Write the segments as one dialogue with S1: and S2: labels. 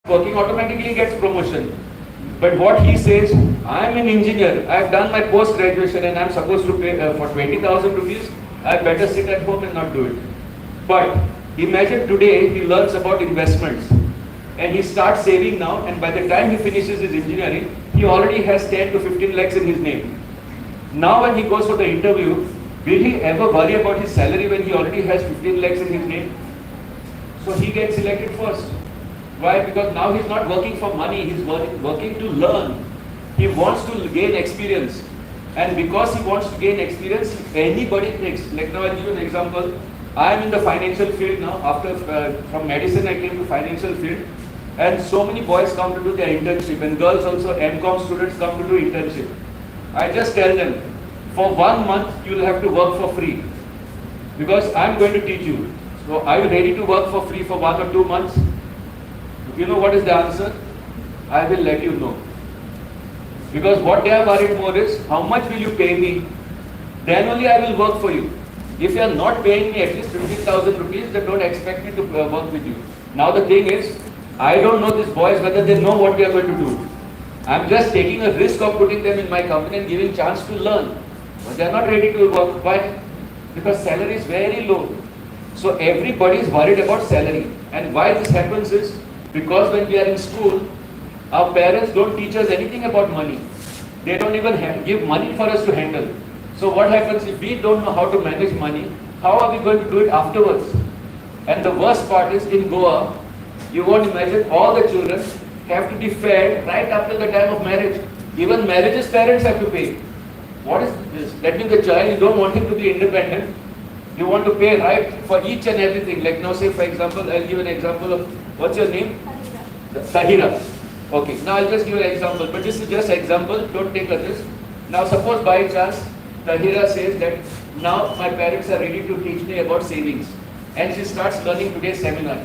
S1: working, automatically gets promotion. But what he says, I am an engineer, I have done my post-graduation and I am supposed to pay for 20,000 rupees, I better sit at home and not do it. But imagine today he learns about investments and he starts saving now, and by the time he finishes his engineering, he already has 10 to 15 lakhs in his name. Now when he goes for the interview, will he ever worry about his salary when he already has 15 lakhs in his name? So he gets selected first. Why? Because now he's not working for money, he's working to learn. He wants to gain experience. And because he wants to gain experience, anybody takes. Like now I'll give you an example. I am in the financial field now. After from medicine I came to financial field. And so many boys come to do their internship, and girls also, MCom students come to do internship. I just tell them, for 1 month you will have to work for free. Because I am going to teach you. So are you ready to work for free for 1 or 2 months? You know what is the answer? I will let you know. Because what they are worried more is, how much will you pay me? Then only I will work for you. If you are not paying me at least 15,000 rupees, then don't expect me to work with you. Now the thing is, I don't know these boys whether they know what we are going to do. I am just taking a risk of putting them in my company and giving chance to learn. But they are not ready to work. Why? Because salary is very low. So everybody is worried about salary. And why this happens is, because when we are in school, our parents don't teach us anything about money. They don't even give money for us to handle. So what happens if we don't know how to manage money? How are we going to do it afterwards? And the worst part is, in Goa, you won't imagine, all the children have to be fed right up till the time of marriage. Even marriages, parents have to pay. What is this? That means the child, you don't want him to be independent. You want to pay right for each and everything. Like now say for example, I'll give an example of, what's your name? Tahira. Okay, now I'll just give an example, but this is just example, don't take a risk. Now suppose by chance, Tahira says that now my parents are ready to teach me about savings. And she starts learning today's seminar.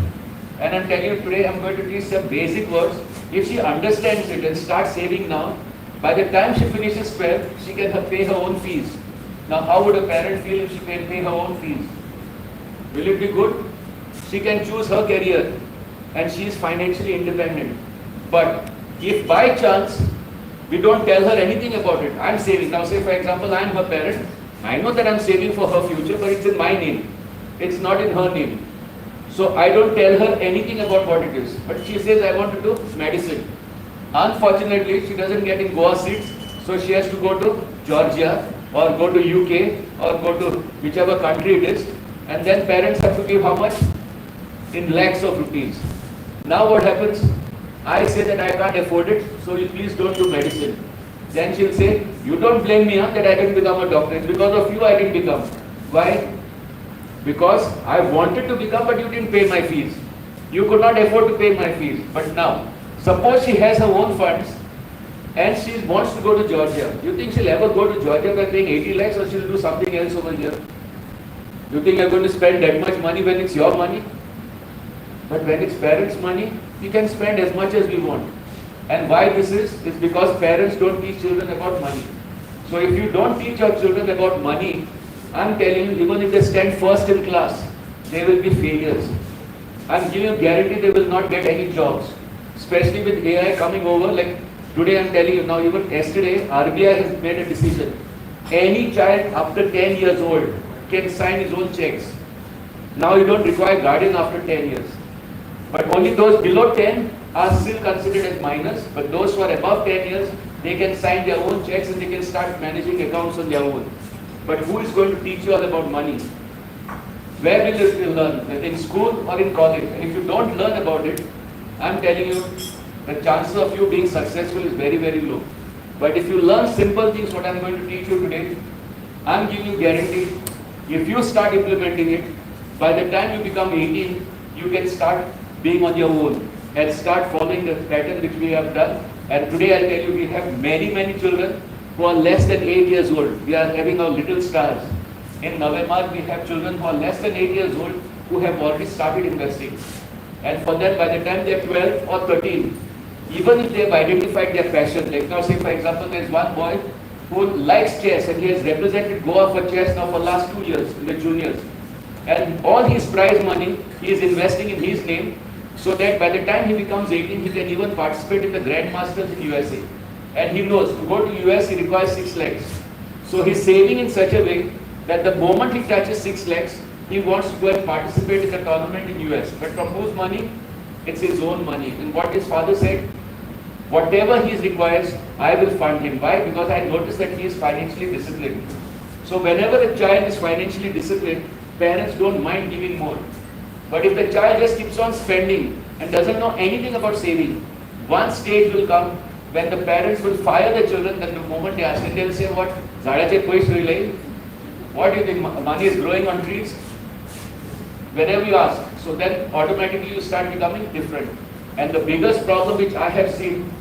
S1: And I'm telling you today I'm going to teach some basic words. If she understands it and starts saving now, by the time she finishes 12, she can pay her own fees. Now how would a parent feel if she can pay her own fees? Will it be good? She can choose her career and she is financially independent. But if by chance we don't tell her anything about it, I'm saving. Now say for example I'm her parent, I know that I'm saving for her future, but it's in my name. It's not in her name. So I don't tell her anything about what it is. But she says I want to do medicine. Unfortunately, she doesn't get in Goa seats, so she has to go to Georgia or go to UK or go to whichever country it is. And then parents have to give how much? In lakhs of rupees. Now what happens? I say that I can't afford it, so you please don't do medicine. Then she'll say, you don't blame me that I didn't become a doctor. It's because of you I didn't become. Why? Because I wanted to become, but you didn't pay my fees. You could not afford to pay my fees. But now, suppose she has her own funds and she wants to go to Georgia. You think she'll ever go to Georgia by paying 80 lakhs, or she'll do something else over here? You think you're going to spend that much money when it's your money? But when it's parents' money, we can spend as much as we want. And why this is because parents don't teach children about money. So if you don't teach your children about money, I'm telling you, even if they stand first in class, they will be failures. I'm giving you guarantee they will not get any jobs. Especially with AI coming over, like today I'm telling you now, even yesterday, RBI has made a decision. Any child after 10 years old can sign his own checks. Now you don't require guardian after 10 years. But only those below 10 are still considered as minors, but those who are above 10 years, they can sign their own checks and they can start managing accounts on their own. But who is going to teach you all about money? Where will you learn? In school or in college? And if you don't learn about it, I'm telling you, the chances of you being successful is very, very low. But if you learn simple things, what I'm going to teach you today, I'm giving you guarantee, if you start implementing it, by the time you become 18, you can start being on your own and start following the pattern which we have done. And today I'll tell you, we have many, many children who are less than 8 years old. We are having our little stars. In November, we have children who are less than 8 years old who have already started investing. And for them, by the time they are 12 or 13, even if they have identified their passion, like now say for example, there is one boy who likes chess and he has represented Goa for chess now for last 2 years in the juniors. And all his prize money he is investing in his name, so that by the time he becomes 18, he can even participate in the Grandmasters in USA. And he knows to go to US, he requires 6 lakhs. So he's saving in such a way that the moment he touches 6 lakhs, he wants to go and participate in the tournament in US. But from whose money? It's his own money. And what his father said, whatever he requires, I will fund him. Why? Because I noticed that he is financially disciplined. So whenever a child is financially disciplined, parents don't mind giving more. But if the child just keeps on spending and doesn't know anything about saving, one stage will come when the parents will fire the children. Then the moment they ask them, they'll say, what? What do you think? Money is growing on trees? Whenever you ask. So then automatically you start becoming different. And the biggest problem which I have seen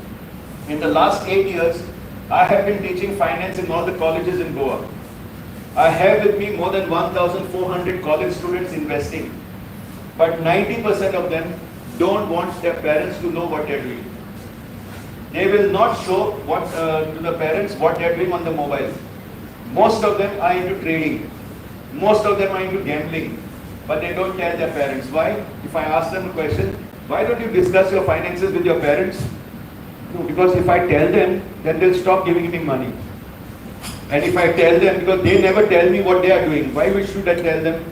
S1: in the last 8 years, I have been teaching finance in all the colleges in Goa. I have with me more than 1,400 college students investing. But 90% of them don't want their parents to know what they're doing. They will not show to the parents what they're doing on the mobile. Most of them are into trading. Most of them are into gambling. But they don't tell their parents. Why? If I ask them a question, why don't you discuss your finances with your parents? No, because if I tell them, then they'll stop giving me money. And if I tell them, because they never tell me what they are doing, why should I tell them?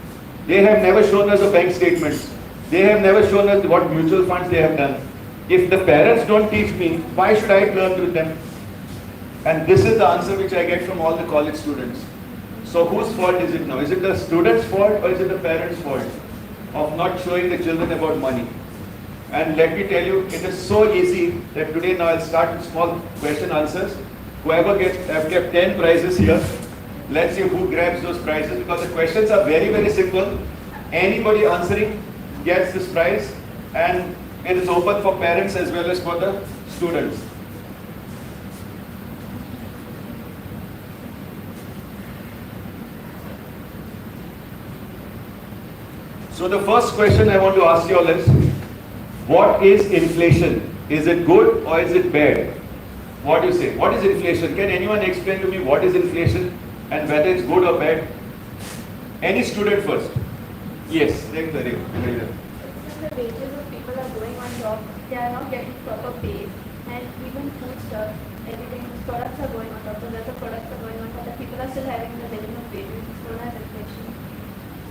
S1: They have never shown us a bank statements. They have never shown us what mutual funds they have done. If the parents don't teach me, why should I learn with them? And this is the answer which I get from all the college students. So whose fault is it now? Is it the student's fault or is it the parents' fault of not showing the children about money? And let me tell you, it is so easy that today now I'll start with small question answers. Whoever gets, I've kept 10 prizes here. Let's see who grabs those prizes, because the questions are very, very simple. Anybody answering gets this prize, and it is open for parents as well as for the students. So the first question I want to ask you all is, what is inflation? Is it good or is it bad? What do you say? What is inflation? Can anyone explain to me what is inflation and whether it's good or bad? Any student first. Yes.
S2: The wages of people are going on top, they are not getting proper pay, and even food stuff, everything, products are going on top, so that the products are going on top, the people are still having the minimum wages, so that's inflation.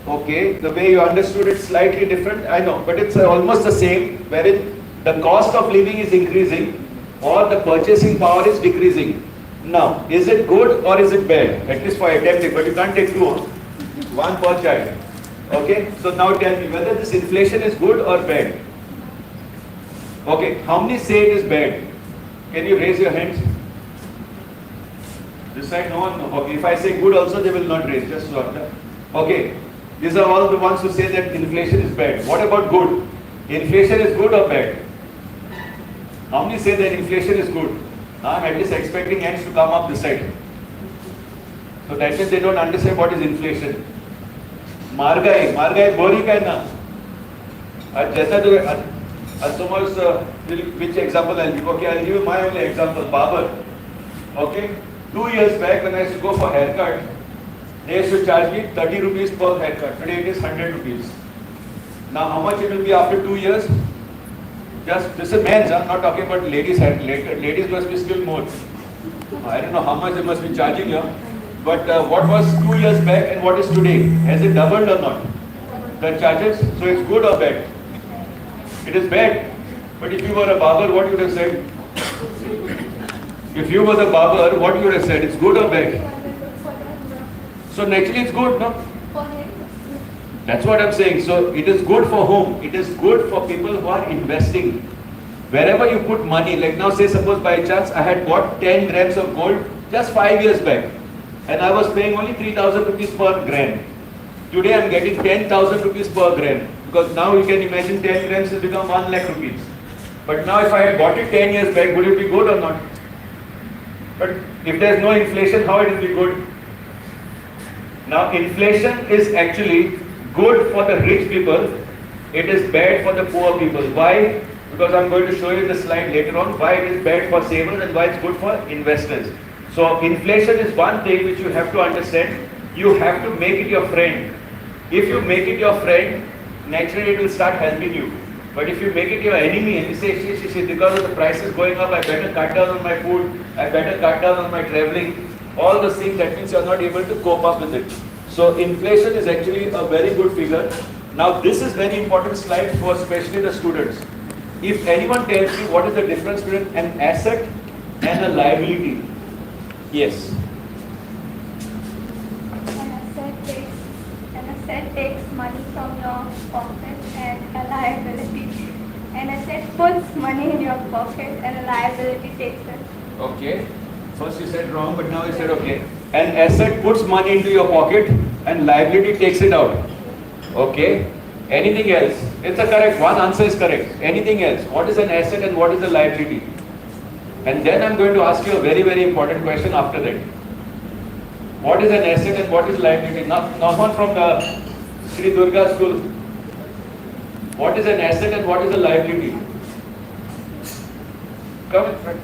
S1: Okay, the way you understood it slightly different, I know, but it's almost the same, wherein the cost of living is increasing or the purchasing power is decreasing. Now, is it good or is it bad? At least for attempting, but you can't take two, one per child. Okay, so now tell me whether this inflation is good or bad. Okay, how many say it is bad? Can you raise your hands? This side, no one? No. Okay, if I say good also, they will not raise, just so. Okay, these are all the ones who say that inflation is bad. What about good? Inflation is good or bad? How many say that inflation is good? I'm at least expecting hands to come up this side. So that means they don't understand what is inflation. Margai bori kai na. Which example I'll give? Okay, I'll give you my only example, barber. Okay, 2 years back when I used to go for haircut, they used to charge me 30 rupees per haircut. Today it is 100 rupees. Now how much it will be after 2 years? Just, this is men's, I'm not talking about ladies' hair. Ladies must be still more. I don't know how much they must be charging here. But what was 2 years back and what is today? Has it doubled or not? The charges? So it's good or bad? It is bad. But if you were a barber, what you would have said? If you were the barber, what you would have said? It's good or bad? So naturally it's good, no? That's what I'm saying. So it is good for whom? It is good for people who are investing. Wherever you put money, like now say suppose by chance I had bought 10 grams of gold just 5 years back. And I was paying only 3,000 rupees per gram. Today I am getting 10,000 rupees per gram. Because now you can imagine 10 grams has become 1 lakh rupees. But now if I had bought it 10 years back, would it be good or not? But if there is no inflation, how it will be good? Now inflation is actually good for the rich people. It is bad for the poor people. Why? Because I'm going to show you the slide later on why it is bad for savers and why it's good for investors. So inflation is one thing which you have to understand. You have to make it your friend. If you make it your friend, naturally it will start helping you. But if you make it your enemy and you say, see, because of the prices going up, I better cut down on my food, I better cut down on my traveling, all those things, that means you are not able to cope up with it. So inflation is actually a very good figure. Now this is very important slide for especially the students. If anyone tells you what is the difference between an asset and a liability, yes.
S2: An asset takes money from your pocket and a liability. An asset puts money in your pocket and a liability takes it.
S1: Okay. First you said wrong, but now you said okay. An asset puts money into your pocket and liability takes it out. Okay. Anything else? It's a correct. One answer is correct. Anything else? What is an asset and what is a liability? And then I'm going to ask you a very, very important question after that. What is an asset and what is liability? Now one from the Sri Durga school. What is an asset and what is a liability? Come in front.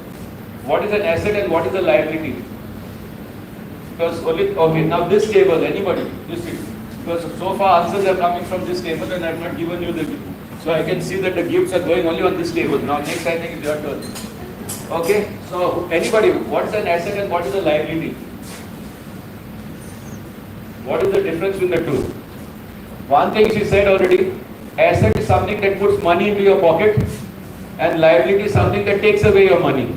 S1: What is an asset and what is a liability? Because only, okay, now this table, anybody, you see. Because so far answers are coming from this table and I have not given you the gift. So I can see that the gifts are going only on this table. Now next I think it's your turn. Okay, so anybody, what is an asset and what is a liability? What is the difference between the two? One thing she said already, asset is something that puts money into your pocket and liability is something that takes away your money.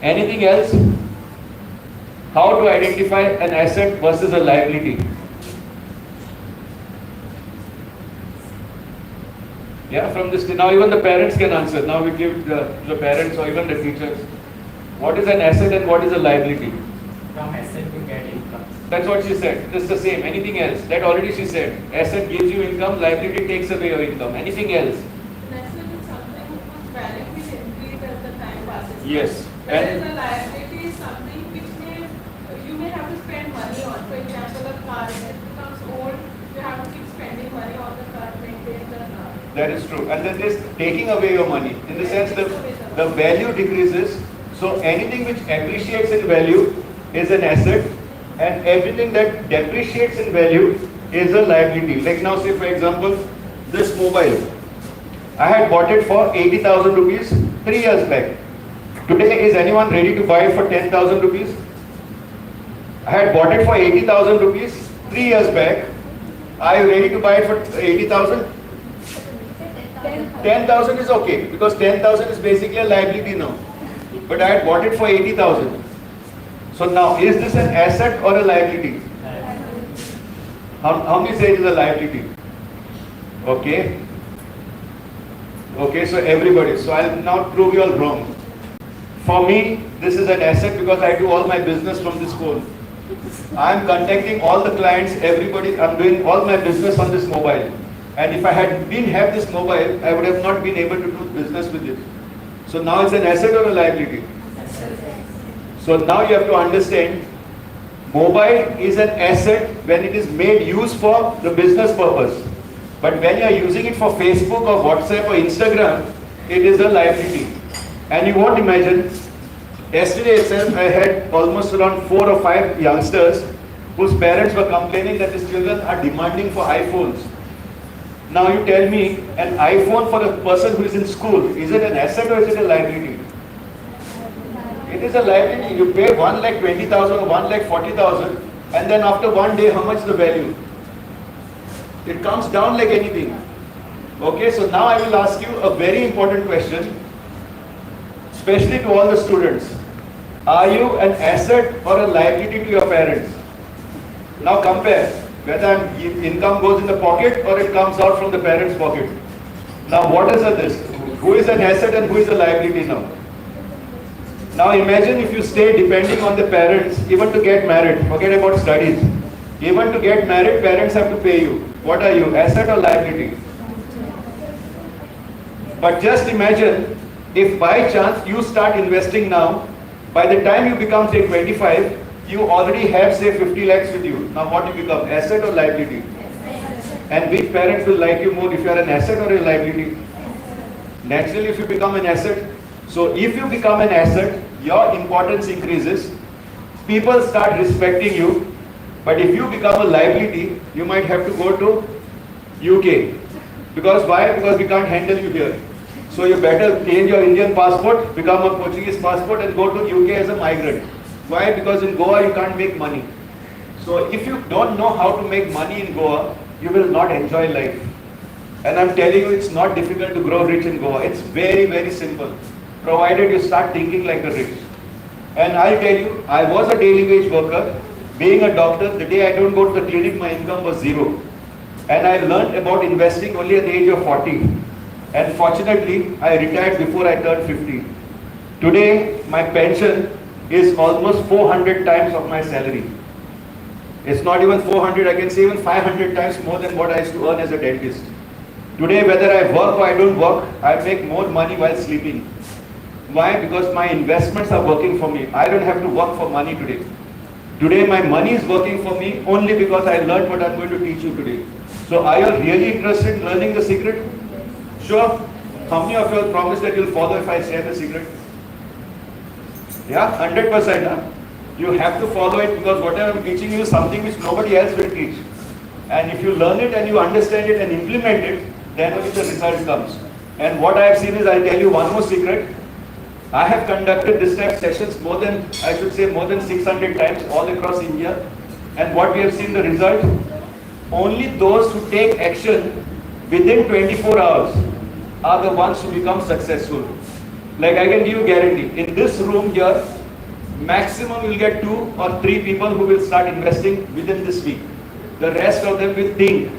S1: Anything else? How to identify an asset versus a liability? Yeah, from this, now even the parents can answer. Now we give the parents or even the teachers. What is an asset and what is a liability?
S3: From asset to get income.
S1: That's what she said. This is the same. Anything else? That already she said. Asset gives you income, liability takes away your income. Anything else?
S4: Asset is something whose value will increase as the time passes.
S1: Yes.
S4: Whereas a liability is something which you may have to spend money on. For example, a car, when it becomes old, you have to keep spending money on the car, maintain the car.
S1: That is true. And then there's taking away your money. In the sense that the value decreases. So anything which appreciates in value is an asset and everything that depreciates in value is a liability. Like now say for example, this mobile. I had bought it for 80,000 rupees 3 years back. Today is anyone ready to buy it for 10,000 rupees? I had bought it for 80,000 rupees 3 years back. Are you ready to buy it for 80,000? 10,000 is okay because 10,000 is basically a liability now. But I had bought it for 80,000. So now, is this an asset or a liability? How many say it is a liability? Okay. Okay, so everybody. So I'll now prove you all wrong. For me, this is an asset because I do all my business from this phone. I'm contacting all the clients, everybody. I'm doing all my business on this mobile. And if I didn't have this mobile, I would have not been able to do business with it. So now it's an asset or a liability? So now you have to understand, mobile is an asset when it is made use for the business purpose. But when you are using it for Facebook or WhatsApp or Instagram, it is a liability. And you won't imagine, yesterday itself I had almost around 4 or 5 youngsters whose parents were complaining that these children are demanding for iPhones. Now you tell me, an iPhone for a person who is in school, is it an asset or is it a liability? It is a liability. You pay 1,20,000 or 1,40,000 and then after one day how much the value? It comes down like anything. Okay, so now I will ask you a very important question, especially to all the students. Are you an asset or a liability to your parents? Now compare whether income goes in the pocket or it comes out from the parents' pocket. Now what is this? Who is an asset and who is a liability now? Now imagine if you stay depending on the parents even to get married, forget about studies. Even to get married, parents have to pay you. What are you, asset or liability? But just imagine if by chance you start investing now, by the time you become say 25, you already have say 50 lakhs with you. Now what you become, asset or liability? And which parents will like you more, if you are an asset or a liability? Naturally if you become an asset. So if you become an asset, your importance increases, people start respecting you. But if you become a liability, you might have to go to UK. Because why? Because we can't handle you here. So you better change your Indian passport, become a Portuguese passport and go to UK as a migrant. Why? Because in Goa you can't make money. So if you don't know how to make money in Goa, you will not enjoy life. And I'm telling you, it's not difficult to grow rich in Goa. It's very, very simple, provided you start thinking like a rich. And I'll tell you, I was a daily wage worker. Being a doctor, the day I don't go to the clinic, my income was zero. And I learned about investing only at the age of 40. And fortunately, I retired before I turned 50. Today, my pension is almost 400 times of my salary. It's not even 400, I can say even 500 times more than what I used to earn as a dentist. Today, whether I work or I don't work, I make more money while sleeping. Why? Because my investments are working for me. I don't have to work for money today. Today, my money is working for me only because I learned what I'm going to teach you today. So, are you really interested in learning the secret? Sure. How many of you will promise that you'll follow if I share the secret? Yeah, 100%. Huh? You have to follow it because whatever I'm teaching you is something which nobody else will teach. And if you learn it and you understand it and implement it, then only the result comes. And what I have seen is, I'll tell you one more secret. I have conducted this type of sessions more than 600 times all across India. And what we have seen the result, only those who take action within 24 hours are the ones who become successful. Like I can give you guarantee, in this room here, maximum you'll get 2 or 3 people who will start investing within this week. The rest of them will think.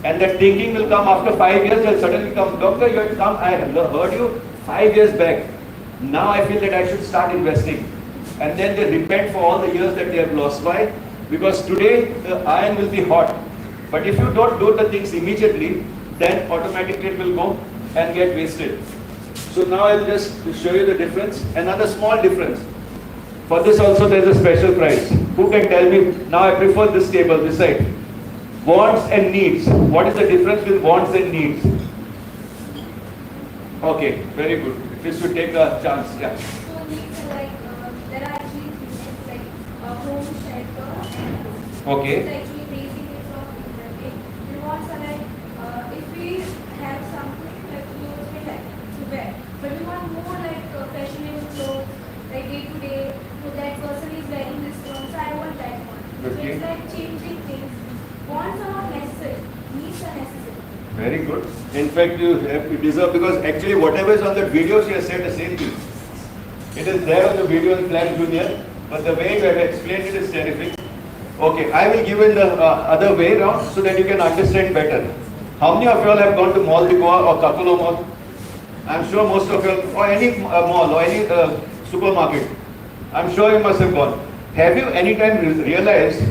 S1: And that thinking will come after 5 years, they'll suddenly come, doctor, you had come, I heard you 5 years back. Now I feel that I should start investing. And then they repent for all the years that they have lost. Why? Because today the iron will be hot. But if you don't do the things immediately, then automatically it will go and get wasted. So now I'll just show you the difference. Another small difference. For this also there is a special price. Who can tell me? Now I prefer this table, this side. Wants and needs. What is the difference with wants and needs? Okay, very good. This should take a chance. Yeah.
S2: So needs are like there are actually things like home, shelter, and food.
S1: Okay.
S2: It's actually basic needs of human. And wants are like if we have something like clothes we like to wear, but we want more like fashionable clothes, like day to day. So that person is wearing this one, so I want that one. So
S1: Okay.
S2: it's like changing things. Wants are not necessary. Needs are necessary.
S1: Very good. In fact, you deserve, because actually whatever is on that video, she has said the same thing. It is there on the video in Flash Junior, but the way you have explained it is terrific. Okay, I will give it the other way around so that you can understand better. How many of you all have gone to Mall de Goa or Kakulo Mall? I'm sure most of you, or any mall or any supermarket. I'm sure you must have gone. Have you any time realized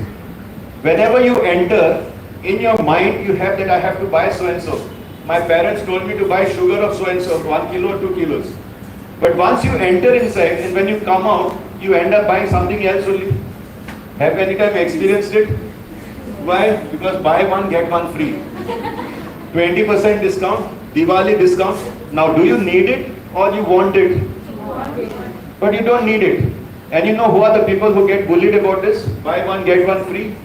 S1: whenever you enter, in your mind you have that I have to buy so and so. My parents told me to buy sugar of so and so, 1 kilo, 2 kilos. But once you enter inside and when you come out, you end up buying something else only. Have any time experienced it? Why? Because buy one, get one free. 20% discount, Diwali discount. Now do you need it or you want it? But you don't need it. And you know who are the people who get bullied about this? Buy one, get one free?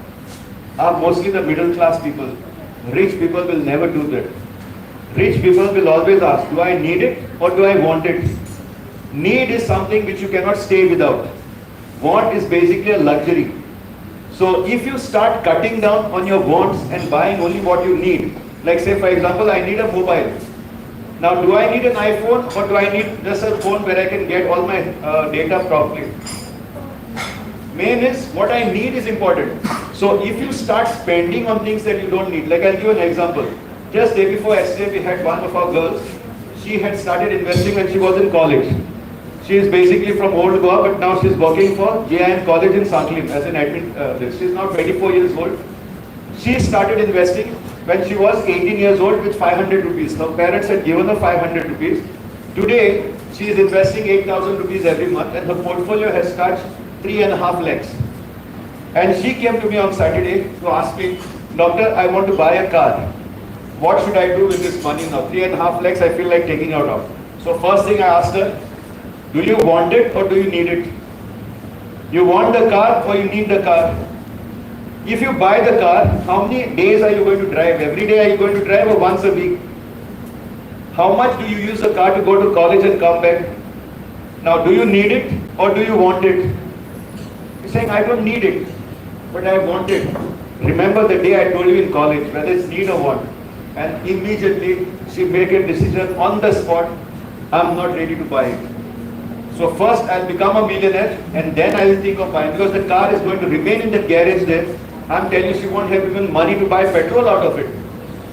S1: Are mostly the middle class people. Rich people will never do that. Rich people will always ask, do I need it or do I want it? Need is something which you cannot stay without. Want is basically a luxury. So if you start cutting down on your wants and buying only what you need, like say for example, I need a mobile. Now do I need an iPhone or do I need just a phone where I can get all my data properly? Main is what I need is important. So if you start spending on things that you don't need, like I'll give you an example. Just day before yesterday, we had one of our girls. She had started investing when she was in college. She is basically from Old Goa, but now she's working for JIN College in Sanklim as an admin. She's now 24 years old. She started investing when she was 18 years old with 500 rupees. Her parents had given her 500 rupees. Today, she is investing 8,000 rupees every month and her portfolio has touched 3.5 lakhs. And she came to me on Saturday to ask me, Doctor, I want to buy a car. What should I do with this money now? 3.5 lakhs I feel like taking out of. So first thing I asked her, do you want it or do you need it? You want the car or you need the car? If you buy the car, how many days are you going to drive? Every day are you going to drive or once a week? How much do you use the car to go to college and come back? Now, do you need it or do you want it? You're saying, I don't need it, but I want it. Remember the day I told you in college, whether it's need or want. And immediately she made a decision on the spot, I'm not ready to buy it. So first I'll become a millionaire and then I will think of buying, because the car is going to remain in the garage there. I'm telling you, she won't have even money to buy petrol out of it.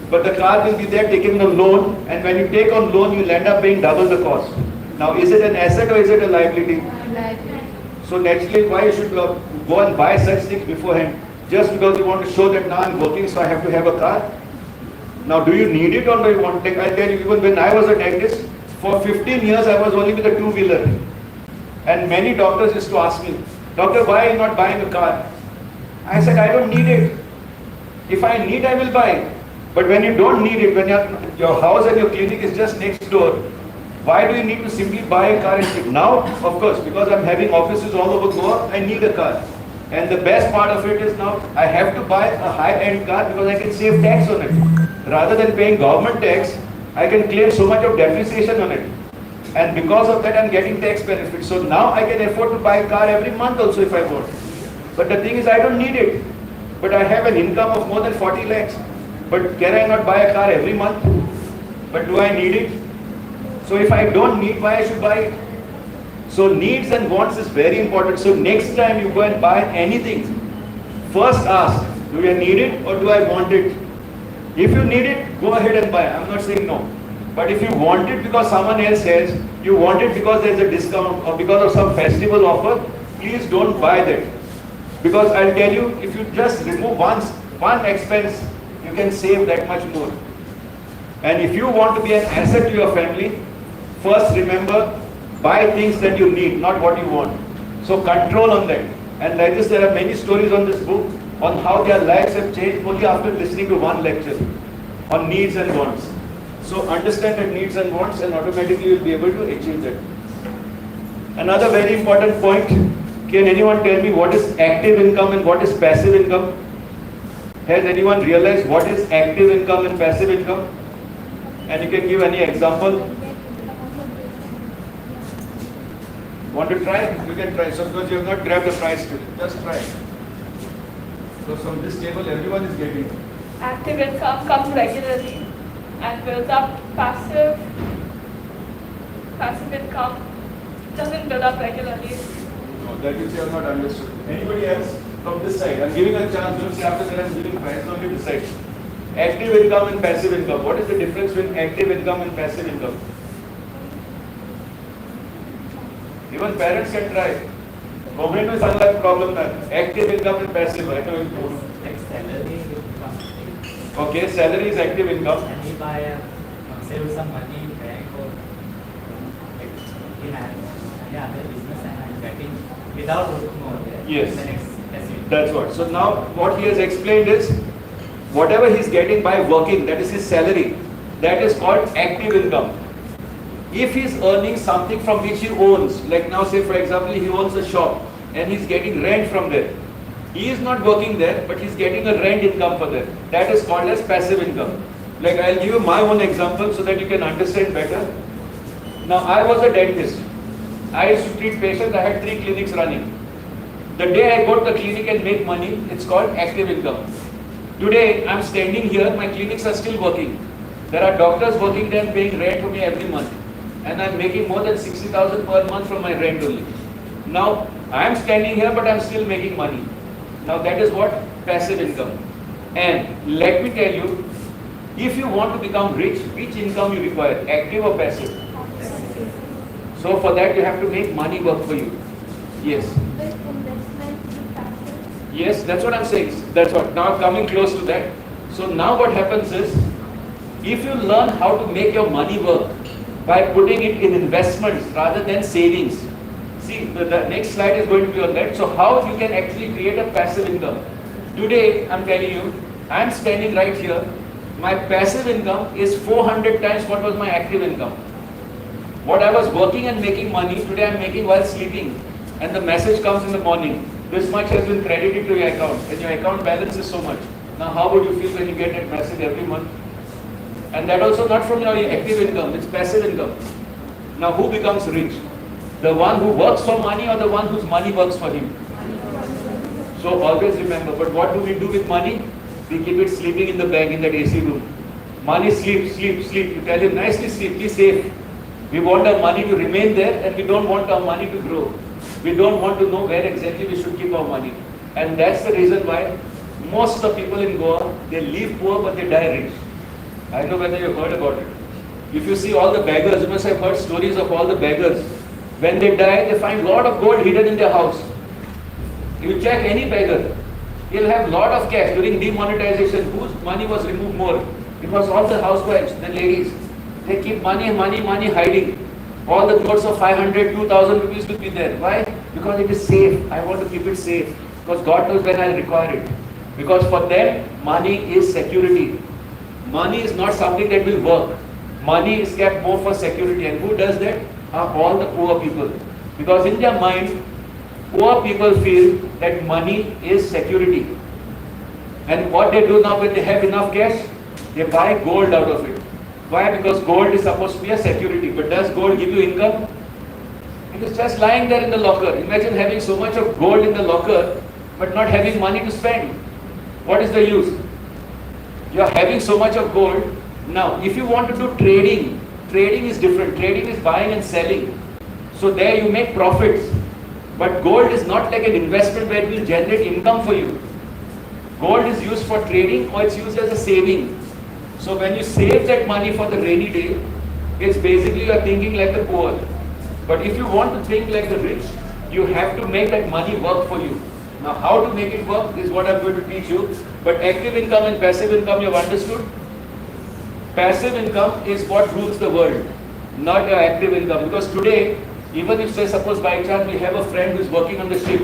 S1: But the car will be there taking a loan, and when you take on loan, you'll end up paying double the cost. Now, is it an asset or is it a liability? So naturally, why you should go and buy such things beforehand? Just because you want to show that now I'm working, so I have to have a car? Now, do you need it or do you want it? I'll tell you, even when I was a dentist, for 15 years I was only with a two-wheeler. And many doctors used to ask me, Doctor, why are you not buying a car? I said, I don't need it. If I need, I will buy. But when you don't need it, when your house and your clinic is just next door, why do you need to simply buy a car and sit? Now, of course, because I'm having offices all over Goa, I need a car. And the best part of it is now, I have to buy a high-end car because I can save tax on it. Rather than paying government tax, I can claim so much of depreciation on it. And because of that, I'm getting tax benefits. So now I can afford to buy a car every month also if I want. But the thing is, I don't need it. But I have an income of more than 40 lakhs. But can I not buy a car every month? But do I need it? So if I don't need, why I should buy it? So needs and wants is very important. So next time you go and buy anything, first ask, do I need it or do I want it? If you need it, go ahead and buy. I'm not saying no. But if you want it because someone else has, you want it because there's a discount or because of some festival offer, please don't buy that. Because I'll tell you, if you just remove one expense, you can save that much more. And if you want to be an asset to your family, first remember, buy things that you need, not what you want. So control on that. And like this, there are many stories on this book on how their lives have changed only after listening to one lecture on needs and wants. So understand the needs and wants and automatically you'll be able to achieve that. Another very important point, can anyone tell me what is active income and what is passive income? Has anyone realized what is active income and passive income? And you can give any example. Want to try? You can try. So because you have not grabbed the prize still, just try. So from this table, everyone is getting.
S5: Active income comes regularly and builds up. Passive income doesn't build up regularly.
S1: No, that you have not understood. Anybody else from this side? I'm giving a chance. Don't say after that I'm giving prize. Only this side. Active income and passive income. What is the difference between active income and passive income? Even parents can try. Government में सारा problem है. Active income and passive. I know you.
S3: Like salary income.
S1: Okay, salary is active income.
S3: And he buy save some money in bank or like in any other business and I'm getting without working over there.
S1: Yes.
S3: The next passive.
S1: That's what. So now what he has explained is, whatever he's getting by working, that is his salary, that is called active income. If he's earning something from which he owns, like now say for example he owns a shop and he's getting rent from there. He is not working there, but he's getting a rent income for that. That is called as passive income. Like I'll give you my own example so that you can understand better. Now I was a dentist. I used to treat patients. I had 3 clinics running. The day I go to the clinic and make money, it's called active income. Today I'm standing here, my clinics are still working. There are doctors working there and paying rent to me every month. And I'm making more than 60,000 per month from my rent only. Now I'm standing here but I'm still making money. Now that is what passive income. And let me tell you, if you want to become rich, which income you require, active or passive? So for that you have to make money work for you. Yes.
S2: But investment is passive.
S1: Yes, that's what I'm saying. That's what. Now coming close to that. So now what happens is, if you learn how to make your money work by putting it in investments rather than savings. See, the next slide is going to be on that. So how you can actually create a passive income. Today, I'm telling you, I'm standing right here. My passive income is 400 times what was my active income. What I was working and making money, today I'm making while sleeping. And the message comes in the morning. This much has been credited to your account. And your account balance is so much. Now how would you feel when you get that message every month? And that also not from your active income, it's passive income. Now who becomes rich? The one who works for money or the one whose money works for him? So always remember, but what do we do with money? We keep it sleeping in the bank in that AC room. Money sleep, sleep, sleep. You tell him nicely sleep, be safe. We want our money to remain there and we don't want our money to grow. We don't want to know where exactly we should keep our money. And that's the reason why most of the people in Goa, they live poor but they die rich. I don't know whether you've heard about it. If you see all the beggars, you must have heard stories of all the beggars. When they die, they find a lot of gold hidden in their house. You check any beggar, he'll have a lot of cash. During demonetization, whose money was removed more? It was all the housewives, the ladies. They keep money hiding. All the notes of 500, 2000 rupees will be there. Why? Because it is safe. I want to keep it safe. Because God knows when I require it. Because for them, money is security. Money is not something that will work. Money is kept more for security. And who does that? Are all the poor people. Because in their mind, poor people feel that money is security. And what they do now when they have enough cash, they buy gold out of it. Why? Because gold is supposed to be a security. But does gold give you income? It is just lying there in the locker. Imagine having so much of gold in the locker, but not having money to spend. What is the use? You are having so much of gold. Now, if you want to do trading, trading is different. Trading is buying and selling. So there you make profits. But gold is not like an investment where it will generate income for you. Gold is used for trading or it's used as a saving. So when you save that money for the rainy day, it's basically you are thinking like the poor. But if you want to think like the rich, you have to make that money work for you. Now how to make it work is what I'm going to teach you. But active income and passive income you have understood? Passive income is what rules the world, not your active income. Because today, even if say suppose by chance we have a friend who is working on the ship,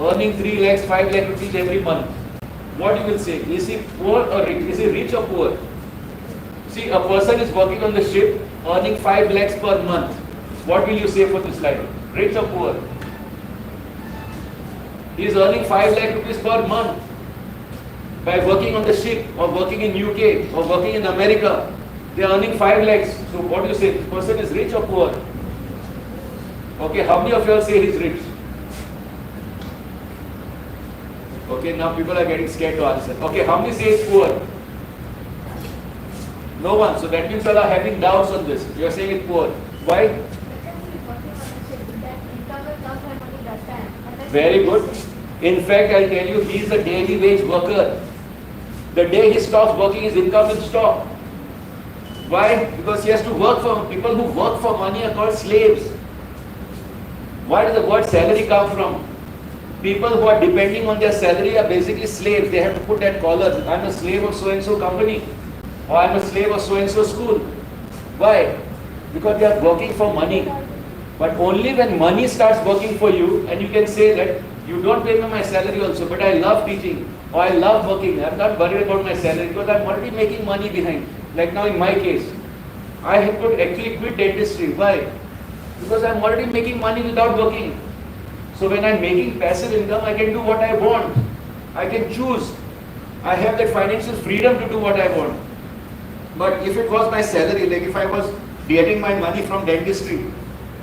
S1: earning 3 lakhs, 5 lakh rupees every month, what you will say? Is he poor or rich? Is he rich or poor? See, a person is working on the ship, earning 5 lakhs per month. What will you say for this line? Rich or poor? He is earning 5 lakh rupees per month by working on the ship or working in UK or working in America. They are earning 5 lakhs. So what do you say? This person is rich or poor? Okay, how many of you all say he is rich? Okay, now people are getting scared to answer. Okay, how many say he is poor? No one. So that means you all are having doubts on this. You are saying it's poor. Why? Very good. In fact, I'll tell you, he is a daily wage worker. The day he stops working, his income will stop. Why? Because he has to work for, people who work for money are called slaves. Where does the word salary come from? People who are depending on their salary are basically slaves. They have to put that collar. I'm a slave of so-and-so company. Or I'm a slave of so-and-so school. Why? Because they are working for money. But only when money starts working for you, and you can say that, you don't pay me my salary also, but I love teaching, or I love working. I'm not worried about my salary because I'm already making money behind. Like now in my case, I could actually quit dentistry. Why? Because I'm already making money without working. So when I'm making passive income, I can do what I want. I can choose. I have that financial freedom to do what I want. But if it was my salary, like if I was getting my money from dentistry,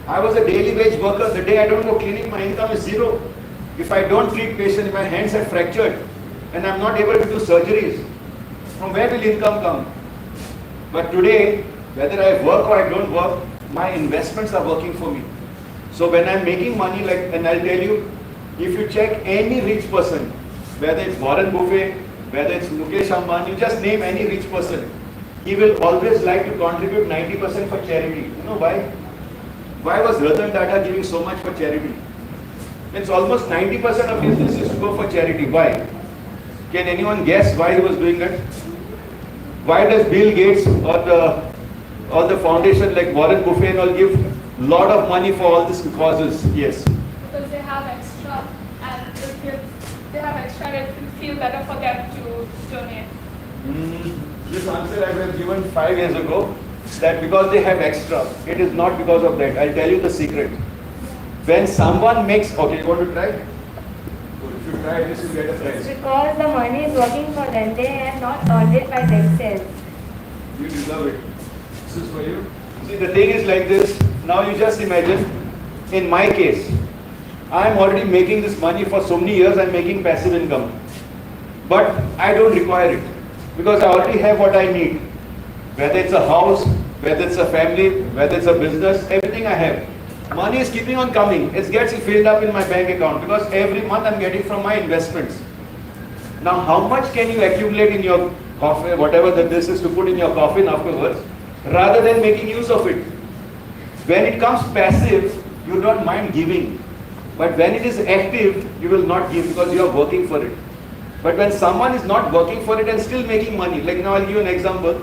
S1: I was a daily wage worker. The day I don't go clinic, my income is zero. If I don't treat patients, if my hands are fractured and I'm not able to do surgeries, from where will income come? But today, whether I work or I don't work, my investments are working for me. So when I'm making money, like, and I'll tell you, if you check any rich person, whether it's Warren Buffett, whether it's Mukesh Ambani, you just name any rich person, he will always like to contribute 90% for charity. You know why? Why was Ratan Tata giving so much for charity? It's almost 90% of his business used to go for charity. Why? Can anyone guess why he was doing that? Why does Bill Gates or the foundation like Warren Buffett all give lot of money for all these causes? Yes.
S5: Because they have extra, and if they have extra, it will feel better for them to donate.
S1: This answer I was given 5 years ago, that because they have extra. It is not because of that. I'll tell you the secret. When someone makes, okay, you want to try? If you try this, you get a prize.
S6: Because the money is working for them, they have not earned it by themselves.
S1: You deserve it. This is for you. See, the thing is like this. Now you just imagine, in my case, I'm already making this money for so many years, I'm making passive income. But I don't require it because I already have what I need. Whether it's a house, whether it's a family, whether it's a business, everything I have. Money is keeping on coming. It gets filled up in my bank account because every month I'm getting from my investments. Now, how much can you accumulate in your coffin, whatever that this is to put in your coffin afterwards, rather than making use of it? When it comes passive, you don't mind giving. But when it is active, you will not give because you are working for it. But when someone is not working for it and still making money, like now I'll give you an example.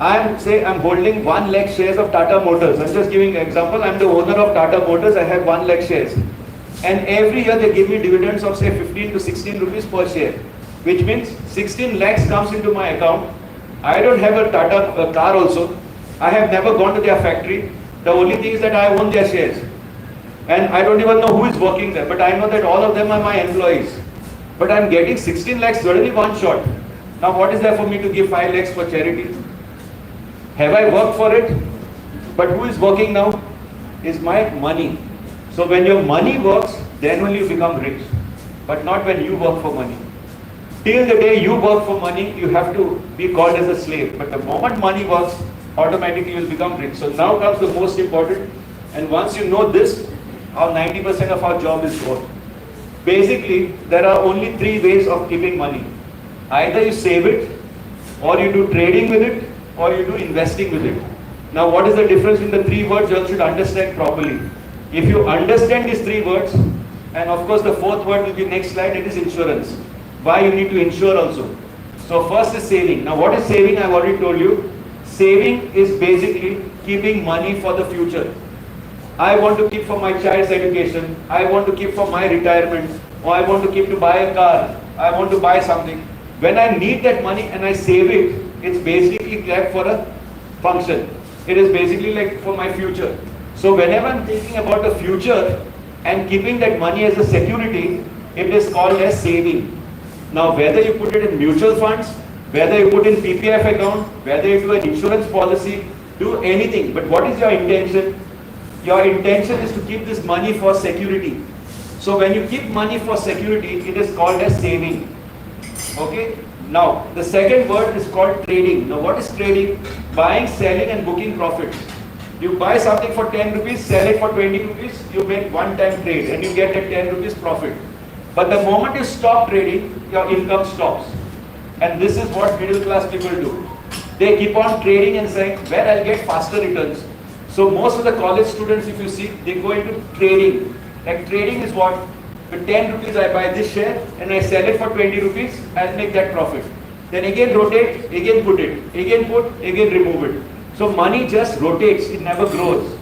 S1: I'm holding 1 lakh shares of Tata Motors. I'm just giving an example. I'm the owner of Tata Motors. I have 1 lakh shares. And every year they give me dividends of say 15 to 16 rupees per share. Which means 16 lakhs comes into my account. I don't have a Tata car also. I have never gone to their factory. The only thing is that I own their shares. And I don't even know who is working there. But I know that all of them are my employees. But I'm getting 16 lakhs suddenly one shot. Now what is there for me to give 5 lakhs for charity? Have I worked for it? But who is working now? Is my money. So when your money works, then only you become rich. But not when you work for money. Till the day you work for money, you have to be called as a slave. But the moment money works, automatically you will become rich. So now comes the most important. And once you know this, how 90% of our job is work. Basically, there are only 3 ways of keeping money. Either you save it, or you do trading with it, or you do investing with it. Now what is the difference in the 3 words? You all should understand properly. If you understand these 3 words, and of course the 4th word will be next slide, it is insurance. Why you need to insure also. So first is saving. Now what is saving? I've already told you. Saving is basically keeping money for the future. I want to keep for my child's education. I want to keep for my retirement. Or I want to keep to buy a car. I want to buy something. When I need that money and I save it, it's basically kept for a function. It is basically like for my future. So whenever I'm thinking about the future and keeping that money as a security, it is called as saving. Now whether you put it in mutual funds, whether you put in PPF account, whether you do an insurance policy, do anything. But what is your intention? Your intention is to keep this money for security. So when you keep money for security, it is called as saving. Okay? Now, the second word is called trading. Now, what is trading? Buying, selling and booking profits. You buy something for 10 rupees, sell it for 20 rupees, you make one-time trade and you get a 10 rupees profit. But the moment you stop trading, your income stops. And this is what middle class people do. They keep on trading and saying, where I'll get faster returns. So most of the college students, if you see, they go into trading. Like trading is what? With 10 rupees I buy this share and I sell it for 20 rupees, I'll make that profit. Then again rotate, again put it, again put, again remove it. So money just rotates, it never grows.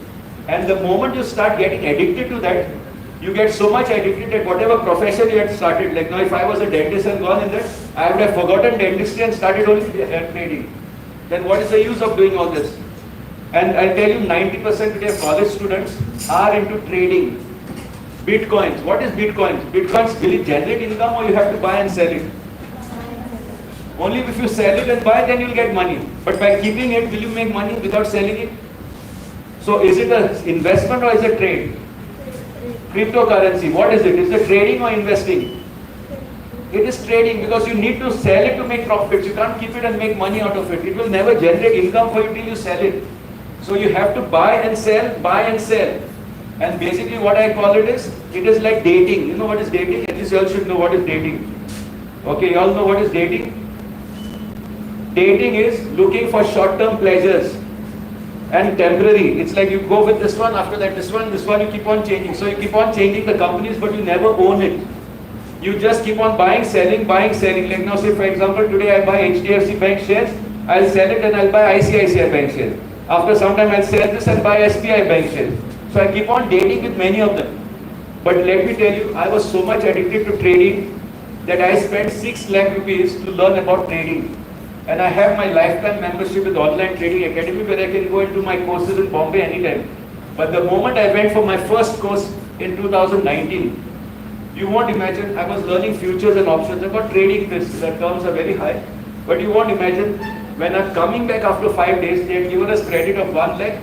S1: And the moment you start getting addicted to that, you get so much addicted that whatever profession you had started, like now if I was a dentist and gone in that, I would have forgotten dentistry and started only trading. Then what is the use of doing all this? And I tell you 90% today of college students are into trading. Bitcoins. What is Bitcoins? Bitcoins, will it generate income or you have to buy and sell it? Only if you sell it and buy, then you'll get money. But by keeping it, will you make money without selling it? So is it an investment or is it trade? Cryptocurrency. What is it? Is it trading or investing? It is trading because you need to sell it to make profits. You can't keep it and make money out of it. It will never generate income for you till you sell it. So you have to buy and sell, buy and sell. And basically what I call it is like dating. You know what is dating? At least you all should know what is dating. Okay, you all know what is dating? Dating is looking for short-term pleasures and temporary. It's like you go with this one, after that this one, you keep on changing. So you keep on changing the companies but you never own it. You just keep on buying, selling. Like now say for example, today I buy HDFC Bank shares, I'll sell it and I'll buy ICICI Bank shares. After some time I'll sell this and buy SBI Bank shares. So I keep on dating with many of them. But let me tell you, I was so much addicted to trading that I spent 6 lakh rupees to learn about trading. And I have my lifetime membership with Online Trading Academy where I can go and do my courses in Bombay anytime. But the moment I went for my first course in 2019, you won't imagine, I was learning futures and options. I got trading this, the terms are very high. But you won't imagine, When I'm coming back after 5 days, they had given us credit of 1 lakh,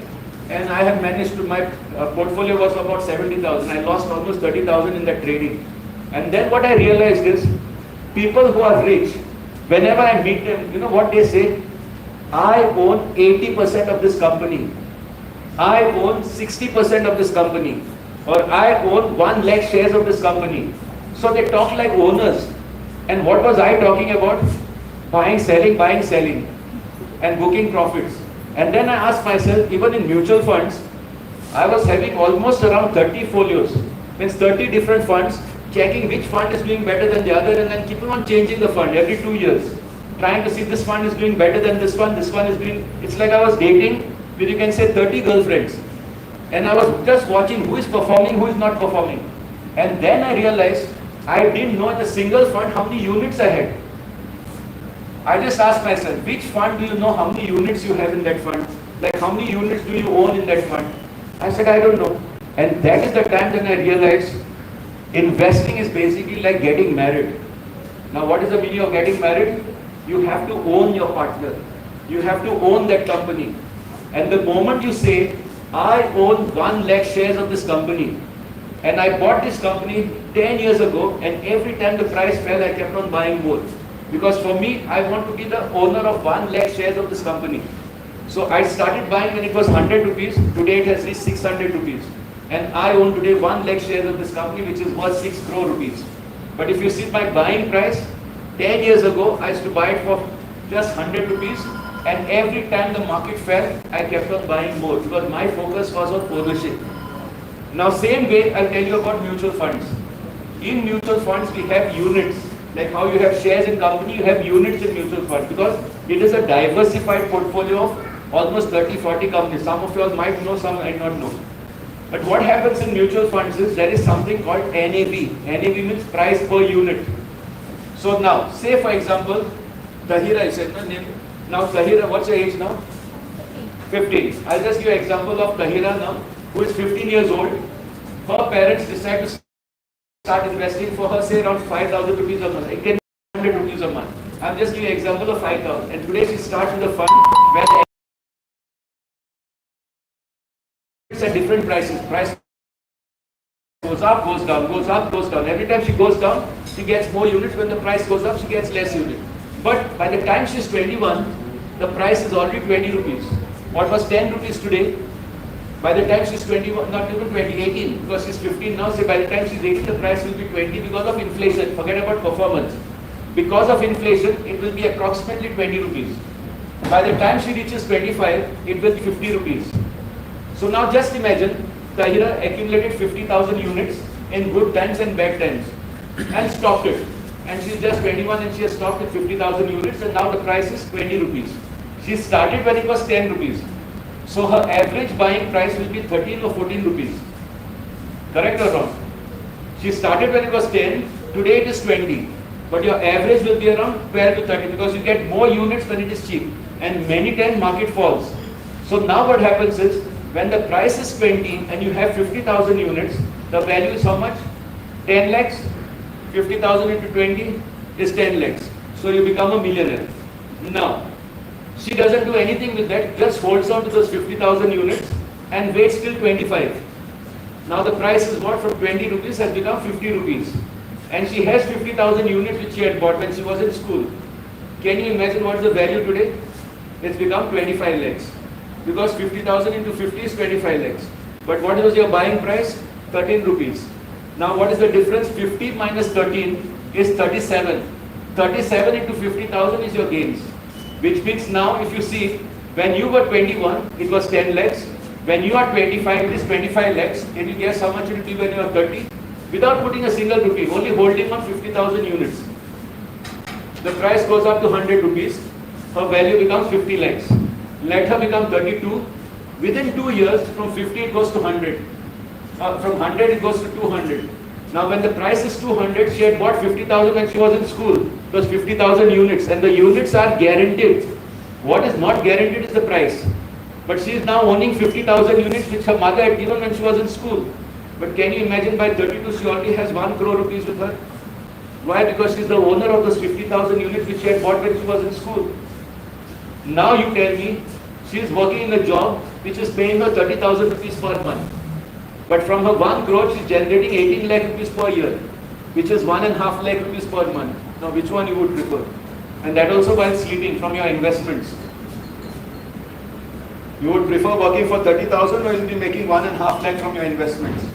S1: and I have managed to, my portfolio was about 70,000. I lost almost 30,000 in that trading. And then what I realized is, people who are rich, whenever I meet them, you know what they say? I own 80% of this company. I own 60% of this company. Or I own 1 lakh shares of this company. So they talk like owners. And what was I talking about? Buying, selling, and booking profits. And then I asked myself, even in mutual funds, I was having almost around 30 folios. Means 30 different funds, checking which fund is doing better than the other, and then keeping on changing the fund every 2 years. Trying to see this fund is doing better than this one is doing, it's like I was dating with, you can say, 30 girlfriends. And I was just watching who is performing, who is not performing. And then I realized, I didn't know in a single fund how many units I had. I just asked myself, which fund do you know how many units you have in that fund? Like how many units do you own in that fund? I said, I don't know. And that is the time when I realized, investing is basically like getting married. Now what is the meaning of getting married? You have to own your partner. You have to own that company. And the moment you say, I own 1 lakh shares of this company, and I bought this company 10 years ago, and every time the price fell, I kept on buying more. Because for me, I want to be the owner of 1 lakh shares of this company. So I started buying when it was 100 rupees. Today it has reached 600 rupees. And I own today 1 lakh shares of this company, which is worth 6 crore rupees. But if you see my buying price, 10 years ago, I used to buy it for just 100 rupees. And every time the market fell, I kept on buying more because my focus was on ownership. Now same way, I'll tell you about mutual funds. In mutual funds, we have units. Like how you have shares in company, you have units in mutual fund because it is a diversified portfolio of almost 30-40 companies. Some of you all might know, some might not know. But what happens in mutual funds is there is something called NAV. NAV means price per unit. So now, say for example, Tahira is said, name. Now Tahira, what's your age now? 15. I'll just give you an example of Tahira now, who is 15 years old. Her parents decide to start investing for her, say around 5,000 rupees a month, 100 rupees a month. I'm just giving you an example of 5,000. And today she starts with a fund where the it's at different prices. Price goes up, goes down, goes up, goes down. Every time she goes down, she gets more units. When the price goes up, she gets less units. But by the time she's 21, the price is already 20 rupees. What was 10 rupees today, by the time she's 21, not even 20, 18, because she's 15 now, so by the time she's 18, the price will be 20 because of inflation. Forget about performance. Because of inflation, it will be approximately 20 rupees. By the time she reaches 25, it will be 50 rupees. So now just imagine, Tahira accumulated 50,000 units in good times and bad times and stopped it. And she's just 21 and she has stopped at 50,000 units and now the price is 20 rupees. She started when it was 10 rupees. So her average buying price will be 13 or 14 rupees. Correct or wrong? She started when it was 10, today it is 20. But your average will be around 12 to 13 because you get more units when it is cheap. And many times market falls. So now what happens is, when the price is 20 and you have 50,000 units, the value is how much? 10 lakhs. 50,000 into 20 is 10 lakhs. So you become a millionaire. Now, she doesn't do anything with that, just holds on to those 50,000 units and waits till 25. Now the price is what? From 20 rupees has become 50 rupees. And she has 50,000 units which she had bought when she was in school. Can you imagine what is the value today? It's become 25 lakhs. Because 50,000 into 50 is 25 lakhs. But what was your buying price? 13 rupees. Now what is the difference? 50 minus 13 is 37. 37 into 50,000 is your gains. Which means now if you see, when you were 21, it was 10 lakhs. When you are 25, it is 25 lakhs. Can you guess how much it will be when you are 30? Without putting a single rupee, only holding on 50,000 units. The price goes up to 100 rupees. Her value becomes 50 lakhs. Let her become 32. Within 2 years, from 50 it goes to 100. From 100 it goes to 200. Now when the price is 200, she had bought 50,000 when she was in school. It was 50,000 units and the units are guaranteed. What is not guaranteed is the price. But she is now owning 50,000 units which her mother had given when she was in school. But can you imagine by 32 she already has 1 crore rupees with her? Why? Because she is the owner of those 50,000 units which she had bought when she was in school. Now you tell me she is working in a job which is paying her 30,000 rupees per month. But from her 1 crore, she is generating 18 lakh rupees per year, which is 1.5 lakh rupees per month. Now, which one you would prefer? And that also while sleeping from your investments. You would prefer working for 30,000 or you'll be making 1.5 lakh from your investments.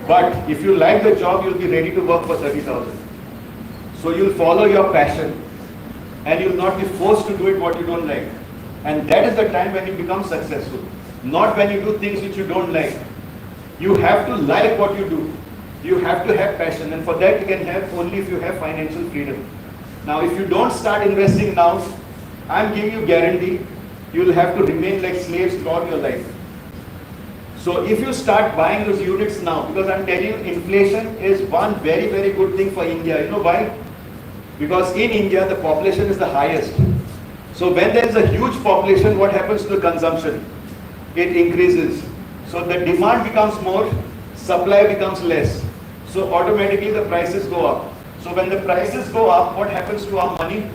S1: But if you like the job, you'll be ready to work for 30,000. So you'll follow your passion and you'll not be forced to do it what you don't like. And that is the time when you become successful. Not when you do things which you don't like. You have to like what you do. You have to have passion, and for that you can have only if you have financial freedom. Now if you don't start investing now, I'm giving you guarantee, you will have to remain like slaves throughout your life. So if you start buying those units now, because I'm telling you, inflation is one very, very good thing for India. You know why? Because in India, the population is the highest. So when there is a huge population, what happens to the consumption? It increases. So the demand becomes more, supply becomes less. So automatically the prices go up. So when the prices go up, what happens to our money?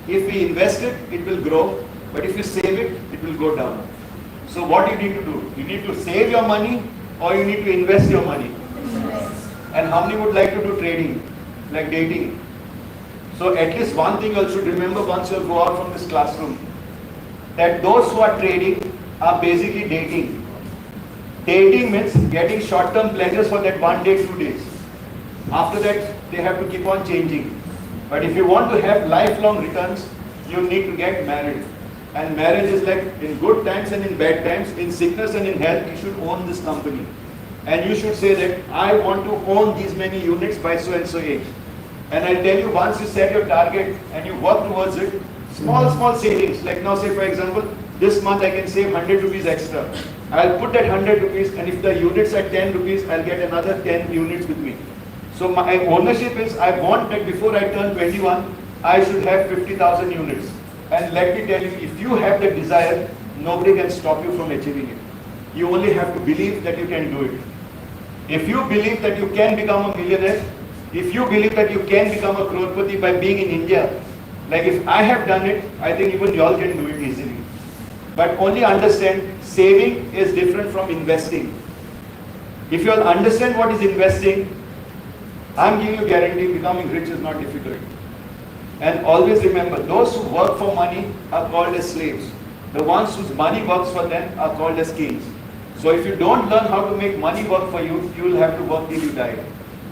S1: If we invest it, it will grow. But if you save it, it will go down. So what you need to do? You need to save your money or you need to invest your money. And how many would like to do trading, like dating? So at least one thing you should remember once you go out from this classroom, that those who are trading are basically dating. Dating means getting short-term pleasures for that 1 day, 2 days. After that, they have to keep on changing. But if you want to have lifelong returns, you need to get married. And marriage is like in good times and in bad times, in sickness and in health, you should own this company. And you should say that I want to own these many units by so and so age. And I'll tell you, once you set your target and you work towards it, small savings, like now say for example, this month I can save 100 rupees extra. I'll put that 100 rupees, and if the units are 10 rupees, I'll get another 10 units with me. So my ownership is, I want that before I turn 21, I should have 50,000 units. And let me tell you, if you have the desire, nobody can stop you from achieving it. You only have to believe that you can do it. If you believe that you can become a millionaire, if you believe that you can become a crorepati by being in India, like if I have done it, I think even you all can do it easily. But only understand, saving is different from investing. If you all understand what is investing, I'm giving you guarantee becoming rich is not difficult. And always remember, those who work for money are called as slaves. The ones whose money works for them are called as kings. So if you don't learn how to make money work for you, you will have to work till you die.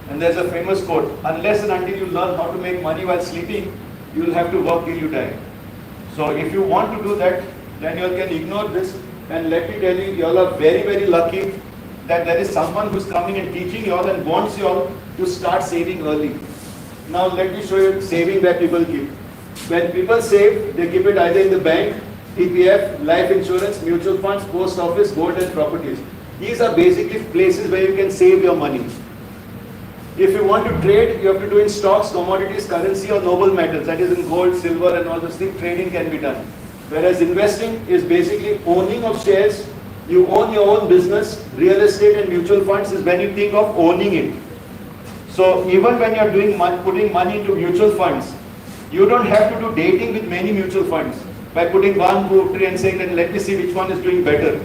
S1: And there's a famous quote, unless and until you learn how to make money while sleeping, you will have to work till you die. So if you want to do that, then you all can ignore this. And let me tell you, you all are very, very lucky that there is someone who's coming and teaching you all and wants you all to start saving early. Now let me show you saving that people keep. When people save, they keep it either in the bank, TPF, life insurance, mutual funds, post office, gold and properties. These are basically places where you can save your money. If you want to trade, you have to do in stocks, commodities, currency or noble metals. That is in gold, silver and all those things, trading can be done. Whereas investing is basically owning of shares. You own your own business. Real estate and mutual funds is when you think of owning it. So even when you are doing putting money into mutual funds, you don't have to do dating with many mutual funds by putting 1, 2, 3 and saying that let me see which one is doing better.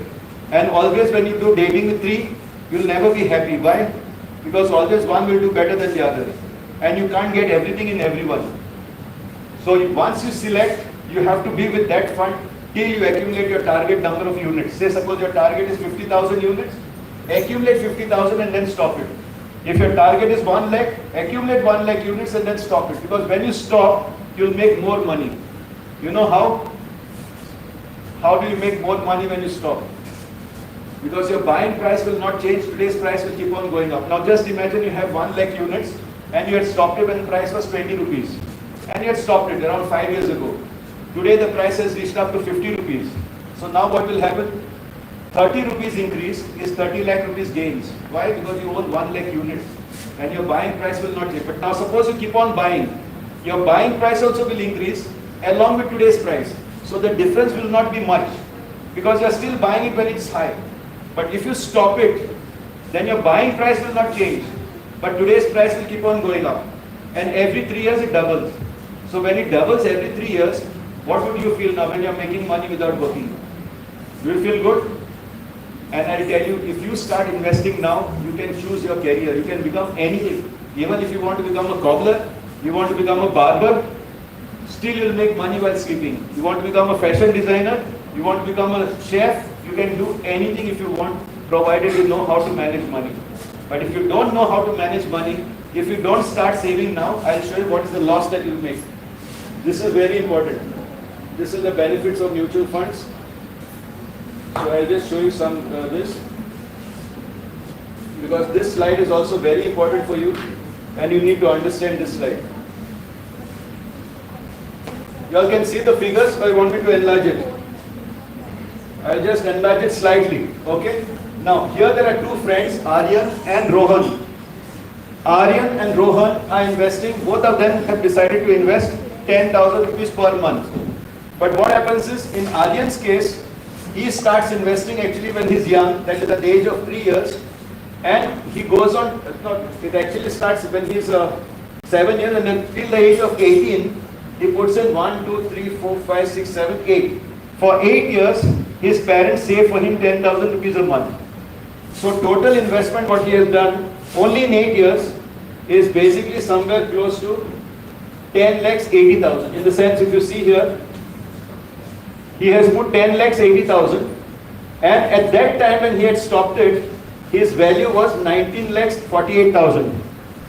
S1: And always when you do dating with 3, you'll never be happy. Why? Because always one will do better than the other. And you can't get everything in everyone. So once you select, you have to be with that fund till you accumulate your target number of units. Say suppose your target is 50,000 units, accumulate 50,000 and then stop it. If your target is 1 lakh, accumulate 1 lakh units and then stop it. Because when you stop, you'll make more money. You know how? How do you make more money when you stop? Because your buying price will not change, today's price will keep on going up. Now just imagine you have 1 lakh units and you had stopped it when the price was 20 rupees. And you had stopped it around 5 years ago. Today the price has reached up to 50 rupees. So now what will happen? 30 rupees increase is 30 lakh rupees gains. Why? Because you own 1 lakh units and your buying price will not change. But now suppose you keep on buying. Your buying price also will increase along with today's price. So the difference will not be much because you are still buying it when it's high. But if you stop it, then your buying price will not change. But today's price will keep on going up. And every 3 years it doubles. So when it doubles every 3 years, What would you feel now when you're making money without working? Do you feel good? And I'll tell you, if you start investing now, you can choose your career. You can become anything. Even if you want to become a cobbler, you want to become a barber, still you'll make money while sleeping. You want to become a fashion designer, you want to become a chef, you can do anything if you want, provided you know how to manage money. But if you don't know how to manage money, if you don't start saving now, I'll show you what is the loss that you'll make. This is very important. This is the benefits of mutual funds. So I'll just show you some this, because this slide is also very important for you and you need to understand this slide. You all can see the figures, or you want me to enlarge it? I'll just enlarge it slightly, okay? Now here there are two friends, Aryan and Rohan. Aryan and Rohan are investing, both of them have decided to invest 10,000 rupees per month. But what happens is, in Aryan's case, he starts investing actually when he's young, that is at the age of 3 years, and he goes on, it actually starts when he's 7 years, and then till the age of 18, he puts in 1, 2, 3, 4, 5, 6, 7, 8. For 8 years, his parents save for him 10,000 rupees a month. So total investment what he has done only in 8 years is basically somewhere close to 10 lakhs 80,000. In the sense, if you see here, he has put 10 lakhs 80,000, and at that time when he had stopped it, his value was 19 lakhs 48,000.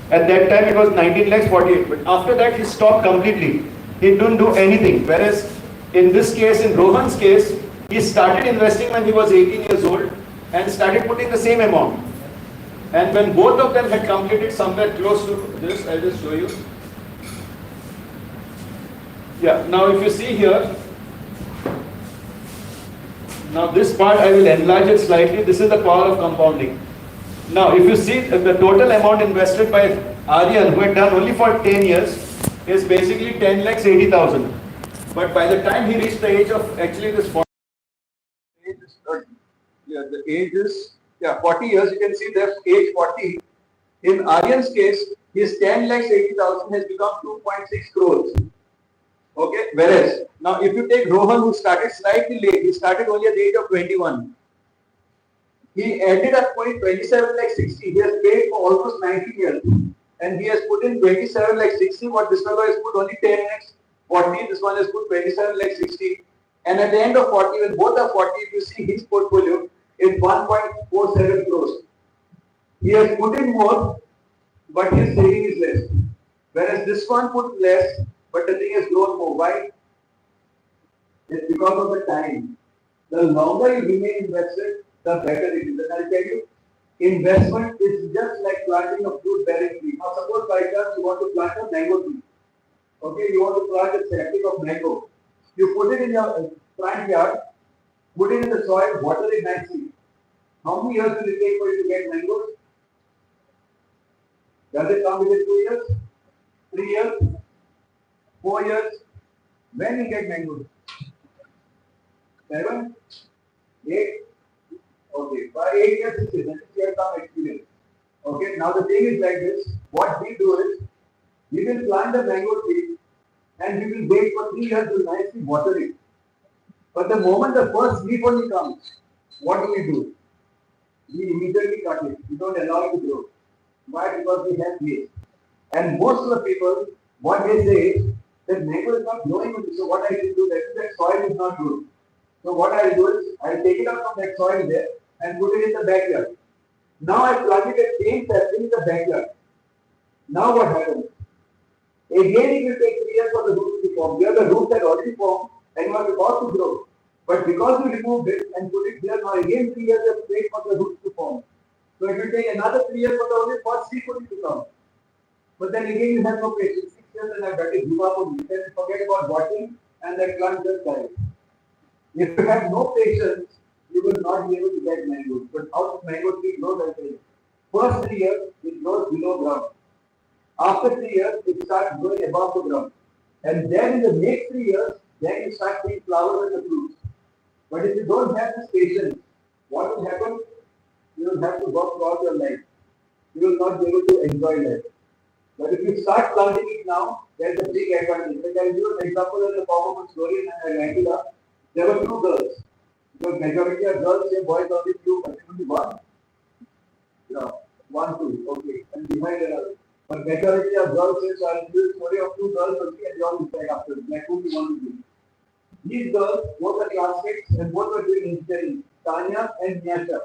S1: At that time it was 19 lakhs 48, but after that he stopped completely. He didn't do anything. Whereas in this case, in Rohan's case, he started investing when he was 18 years old and started putting the same amount. And when both of them had completed somewhere close to this, I'll just show you. Yeah, now if you see here, now this part I will enlarge it slightly. This is the power of compounding. Now if you see the total amount invested by Aryan, who had done only for 10 years, is basically 10 lakhs 80,000. But by the time he reached the age of, actually this 40, the age is 40 years, you can see that age 40. In Aryan's case, his 10 lakhs 80,000 has become 2.6 crores. Okay, whereas now if you take Rohan, who started slightly late, he started only at the age of 21. He ended up putting 27 lakh 60. He has paid for almost 19 years, and he has put in 27 lakh 60. What this fellow has put only 10 lakhs 40. This one has put 27 lakh 60. And at the end of 40, when both are 40, if you see his portfolio is 1.47 crores. He has put in more, but his saving is less. Whereas this one put less, but the thing has grown more. Why? It's because of the time. The longer you remain invested, the better it is. And I'll tell you, investment is just like planting a fruit-bearing tree. Now, suppose by chance you want to plant a mango tree. Okay, you want to plant a sapling of mango. You put it in your front yard, put it in the soil, water it nicely. How many years will it take for you to get mangoes? Does it come within 2 years? 3 years? 4 years? When you get mangoes? 7? 8? Okay, by 8 years, 6 years, you have some experience. Okay, now the thing is like this. What we do is, we will plant the mango tree and we will wait for 3 years to nicely water it. But the moment the first leaf only comes, what do? We immediately cut it. We don't allow it to grow. Why? Because we have waste. And most of the people, what they say is that mango is not growing with it. So what I will do that soil is not good. So what I will do is I will take it out from that soil there and put it in the backyard. Now I plant it at same sapling in the backyard. Now what happens? Again it will take 3 years for the roots to form. Here the roots had already formed and you are about to grow. But because you removed it and put it here, now again 3 years have wait for the roots to form. So it will take another 3 years for the only first seed to come. But then again you have no patience. 6 years and I better give up on it. Then forget about watering and that plant just dies. If you have no patience, you will not be able to get mangoes. But how does mango tree grow? Like this? First 3 years, it grows below ground. After 3 years, it starts growing above the ground. And then in the next 3 years, then you start seeing flowers and the fruits. But if you don't have this patience, what will happen? You will have to work throughout your life. You will not be able to enjoy life.
S6: But if you start planting it now, there's a big advantage. Like I'll give you an example in the form of a story, and I write it up. There were two girls. The majority of girls say boys only two, but only one. Yeah, one, two, okay. And behind another. But majority of girls say, so I'll give you a story of two girls only, and you all decide after. Like who you want to be. These girls, both are classmates, and both were doing engineering. Tanya and Nyasha.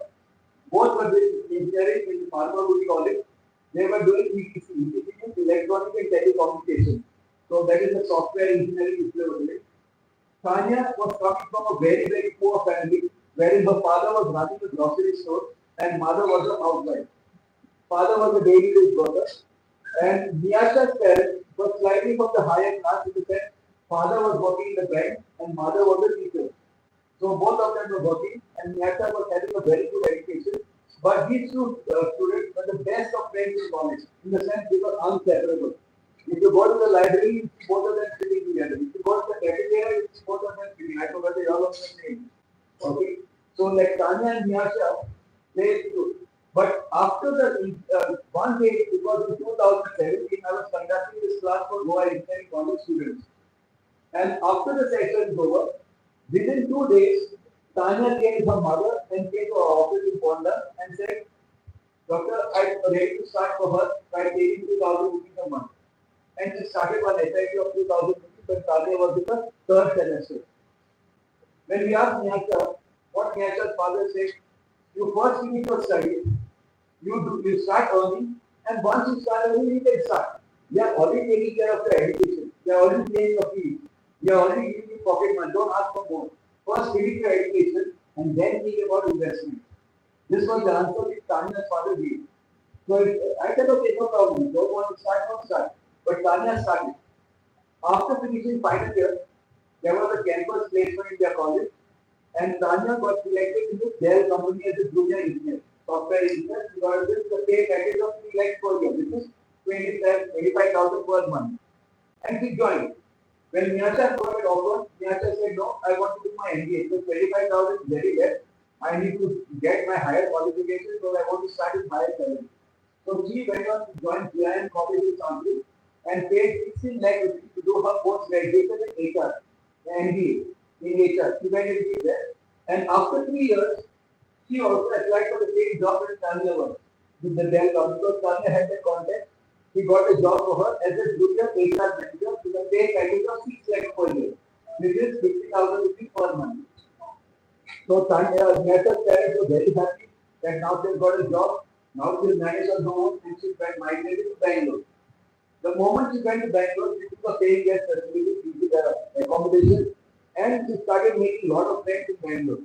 S6: Both were doing engineering in the Pharmaceutical College. They were doing ETC. ETC is electronic and telecommunication. So that is the software engineering which they were doing. Tanya was coming from a very, very poor family, wherein her father was running a grocery store and mother was a housewife. Father was a daily wage worker, and Nyasha's parents were slightly from the higher class in the sense father was working in the bank and mother was a teacher. So both of them were working, and Nyasha was having a very good education. But these two students were the best of friends in college, in the sense they were inseparable. If you go to the library, you see both of them sitting together. If you go to the cafeteria, you see both of them sitting. I know whether you all of them name. Okay. So like Tanya and Nyasha, they but after the one day, it was in 2017, I was conducting this class for Goa Engineering College students. And after the session is over, within 2 days, Tanya came to her mother and came to our office in Ponda and said, Doctor, I'm ready to start for her by taking 2,000 rupees a month. And she started one SIP of 2,000 rupees when Tanya was in the third semester. When we asked Nyasha, what Nyasha's father said, you first finish your studies, you start earning, and once you start earning, you can start. You are already taking care of your education. You are already paying your fees. You are already giving you pocket money. Don't ask for more. First finish your education and then think about investment. This was the answer which Tanya's father gave. So I said, okay, no problem. You don't want to start, don't start. But Tanya started. After finishing final year, there was a campus placement in their college, and Tanya got selected into their company as a junior engineer, software engineer. She got the pay package of 3 lakhs per year, which is 25,000 per month. And she joined. When Nyasha got an offer, Nyasha said, no, I want to do my MBA. So 25,000 is very less. I need to get my higher qualification, so I want to start with higher salary. So she went on to join GIM College in Santri and paid 16 lakh rupees to do her post graduation in HR, MBA in HR. She went and did that. And after 3 years, she also applied for the same job that Tanya was with the Dell company because Tanya had the contact. He got a job for her as a junior HR manager with a pay package of 6 lakh per year, which is 50,000 rupees per month. So Nyasha's parents were very happy that now she's got a job. Now she'll manage her home and she went migrated to Bangalore. The moment she went to Bangalore, she took a paying guest facility into the accommodation and she started making a lot of friends in Bangalore.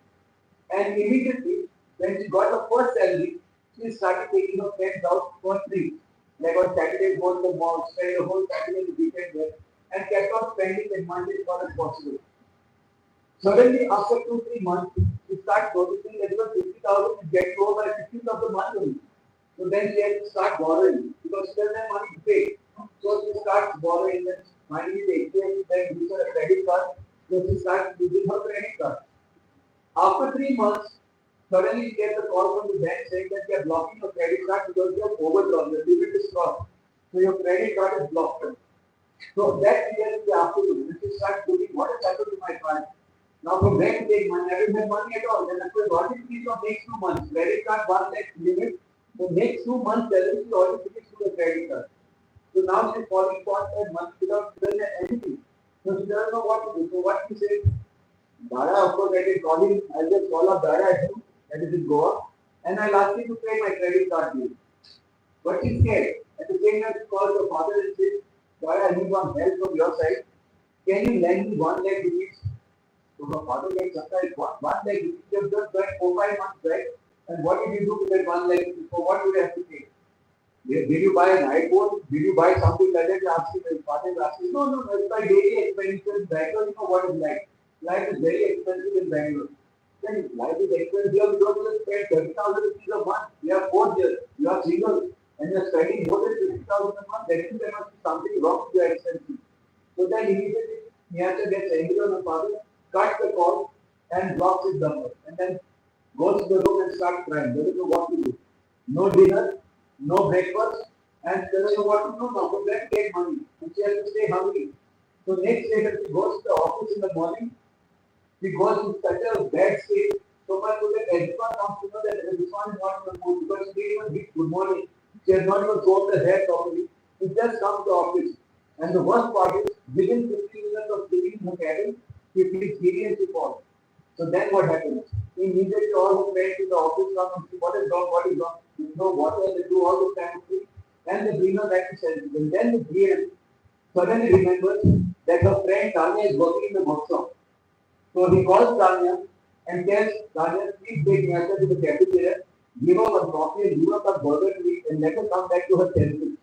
S6: And immediately, when she got her first salary, she started taking her friends out for free. Like on Saturday, go to the mall, spend the whole Saturday and weekend there, and kept on spending as much as far as possible. Suddenly, after 2-3 months, she starts noticing that even 50,000 is getting over by 15th of the month only. So then she has to start borrowing because she doesn't have money to pay. So she starts borrowing, then finally the ATM then gives her a credit card. So she starts using her credit card. After 3 months, suddenly she gets a call from the bank saying that they are blocking your credit card because you have overdrawn. The limit is crossed. So your credit card is blocked. So that clears the afternoon. When she starts looking, what has happened to my card? Now from where to take money? I don't have money at all. Then after what is it for next 2 months? Credit card 1 lakh limit. So next 2 months salary she already finished with the credit card. So now she's falling short at month without doing anything. So she doesn't know what to do. So what she says, Dada, of course, I can call him. I'll just call up Dada at home, that is in Goa, and I'll ask him to pay my credit card bill. But she's scared. At the same time, she calls her father and says, Dada, I need one help from your side. Can you lend me 1 lakh rupees? So her father gets surprised. What? 1 lakh rupees? You have just got 4-5 months back. And what did you do with that 1 lakh rupees? For what would you have to pay? Did you buy an iPhone? Did you buy something like that? His father is asking, no, it's my daily expenditure in Bangalore. You know what it's like. Life is very expensive in Bangalore. Then life is expensive here. You don't just spend 30,000 rupees a month. You are 4 years. You are single. And you are spending more than 50,000 a month. That means there must be something wrong with your expenses. So then immediately Nyasha gets angry on the father, cuts the call and blocks his number. And then goes to the room and starts crying. Doesn't know what to do. No dinner, no breakfast, and she doesn't know what to do now. So then take money, and she has to stay hungry. So next day when she goes to the office in the morning, she goes in such a bad state, so much so that everyone comes to know that this one is not in the mood because she didn't even read good morning. She has not even combed her hair properly. She just comes to the office. And the worst part is, within 15 minutes of sitting in her cabin, she feels giddy and she falls. So then what happens? Immediately all her friends in the office come and see what is wrong, what is wrong. There's no water, they do all the kind of things. And they bring her back to senses. And then the GM suddenly remembers that her friend Tanya is working in the workshop. So he calls Tanya and tells Tanya, please take Nyasha to the cafeteria, give her one coffee and give her some burger to eat and let her come back to her senses.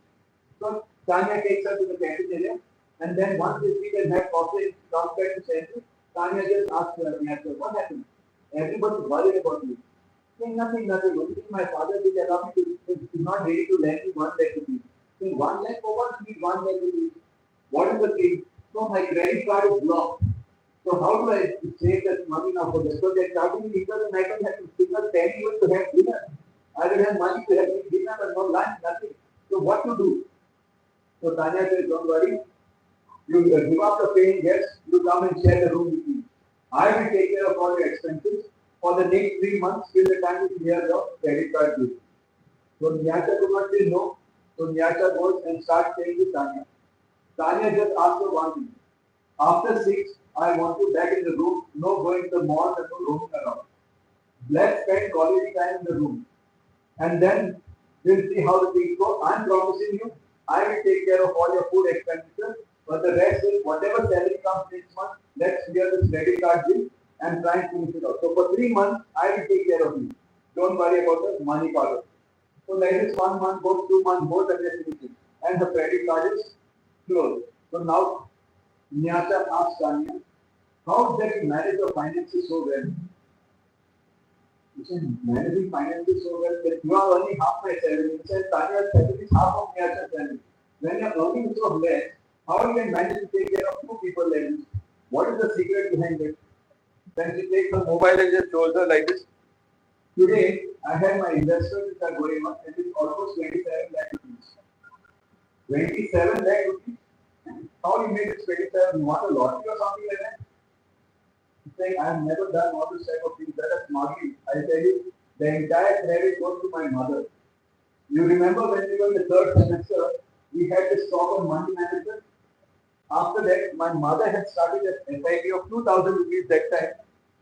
S6: So Tanya takes her to the cafeteria and then once they sit and have coffee and comes back to senses, Tanya just asks her, Nyasha, what happened? Everybody's worried about you. Saying nothing, nothing. Only thing my father did allow me to, is not ready to lend me 1 lakh rupees. Saying 1 lakh for what? You need 1 lakh rupees. What is the thing? So my credit card is blocked. So how do I save that money now for this? So they're charging me because and I don't have to single penny even to have dinner. I don't have money to have dinner and no lunch, nothing. So what to do? So Tanya says, don't worry. You give up the paying guests, you come and share the room with me. I will take care of all your expenses for the next 3 months till the time you clear your credit card bill. So Nyasha could not say no. So Nyasha goes and starts saying to Tanya. Tanya just asked her one thing. After 6, I want you back in the room, no going to the mall and no roaming around. Let's spend quality time in the room. And then we'll see how the things go. I'm promising you, I will take care of all your food expenditures, but the rest is whatever salary comes next month, let's clear this credit card bill and try and finish it out. So for 3 months, I will take care of you. Don't worry about the money part of it. So like this 1 month goes, 2 months goes, and they're finishing. And the credit card is closed. So now Nyasha asked Tanya, how did you manage your finances so well? He said, managing finances so well that you are earning half my salary. He said, Tanya's salary is half of Nyasha's salary. When you are earning so less, how you can manage to take care of 2 people like this? What is the secret behind it? Then she takes her mobile and just shows her like this. Today, I have my investments which are going on and it's almost 27 lakh rupees. 27 lakh rupees? How you made it 27? You want a lottery or something like that? He's saying, I have never done all this type of things. That is smuggling. I tell you, the entire credit goes to my mother. You remember when we were in the 3rd semester, we had this talk on money management. After that, my mother had started an SIP of 2,000 rupees that time.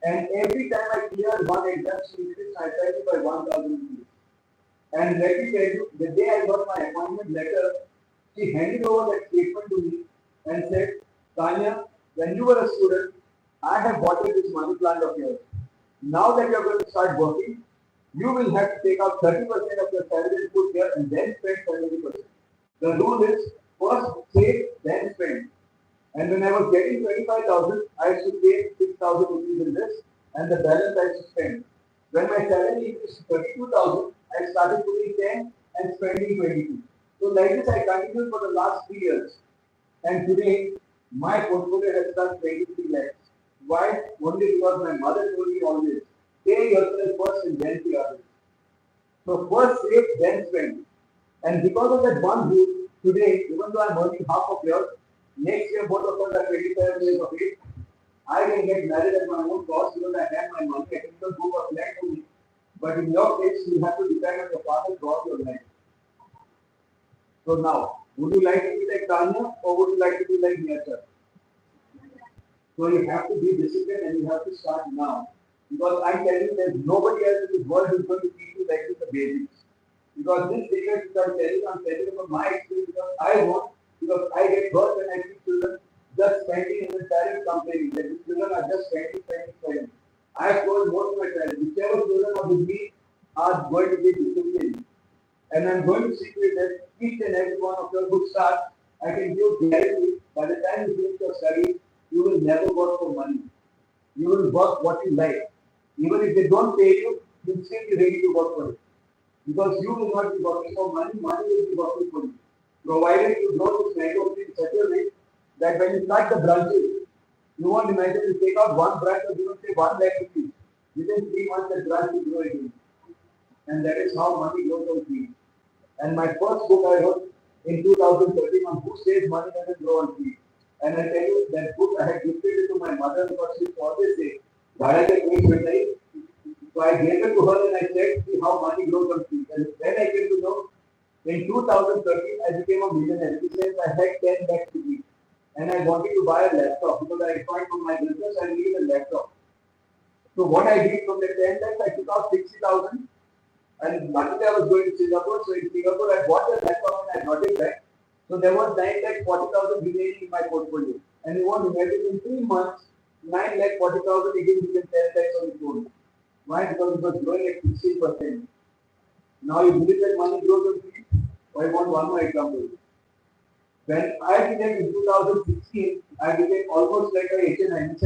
S6: And every time I cleared one exam, she increased my SIP by 1,000 rupees. And let me tell you, the day I got my appointment letter, she handed over that statement to me and said, Tanya, when you were a student, I have watered this money plant of yours. Now that you are going to start working, you will have to take out 30% of your salary and put here and then spend 70%. The rule is first save, then spend. And when I was getting 25,000, I used to pay 6,000 rupees in this and the balance I used to spend. When my salary increased to 32,000, I started putting 10 and spending 22. So like this I continued for the last 3 years. And today, my portfolio has touched 23 lakhs. Why? Only because my mother told me always, pay yourself first and then pay others. So first save, then spend. And because of that one rule, today, even though I'm earning half of yours, next year both of us are 27 years of age, I can get married at my own cost because I have my money. I can even go for flat to me. But in your case, you have to depend on your father throughout your life. So now, would you like to be like Tanya or would you like to be like Nyasha? So you have to be disciplined and you have to start now. Because I tell you, there's nobody else in this world who's going to teach you like this the basics. Because this secret which I'm telling you from my experience because I want, because I get hurt when I see children just spending and the parents complaining that the children are just spending. I have told most of my parents, whichever children are with me are going to be disciplined. And I'm going to see to it that each and every one of you who start, I can give guarantee by the time you finish your studies, you will never work for money. You will work what you like. Even if they don't pay you, you'll still be ready to work for it. Because you will not be working for money, money will be working for you. Provided you grow this mango tree in such a way that when you cut the branches, you won't imagine you take out one branch and you will say 1 lakh rupees. Within 3 months, that branch will grow again. And that is how money grows on trees. And my first book I wrote in 2013 on who says money doesn't grow on trees. And I tell you that book I had gifted it to my mother because she used to always say, "Bhai, ke koi chhod nahi." So I gave it to her and I said, see how money grows on trees. And then I came to know in 2013, I became a millionaire. He says I had 10 lakhs to give. And I wanted to buy a laptop because I thought from my business I needed a laptop. So what I did from the 10 lakhs, I took out 60,000. And luckily I was going to Singapore. So in Singapore, I bought a laptop and I got it back. So there was 9 lakh 40,000 remaining in my portfolio. And you won't imagine in 3 months, 9 lakh 40,000 again became 10 lakhs on its own. Why? Because it was growing at 16%. Now you believe that money grows on trees? I want one more example. When I became in 2016, I became almost like a HN.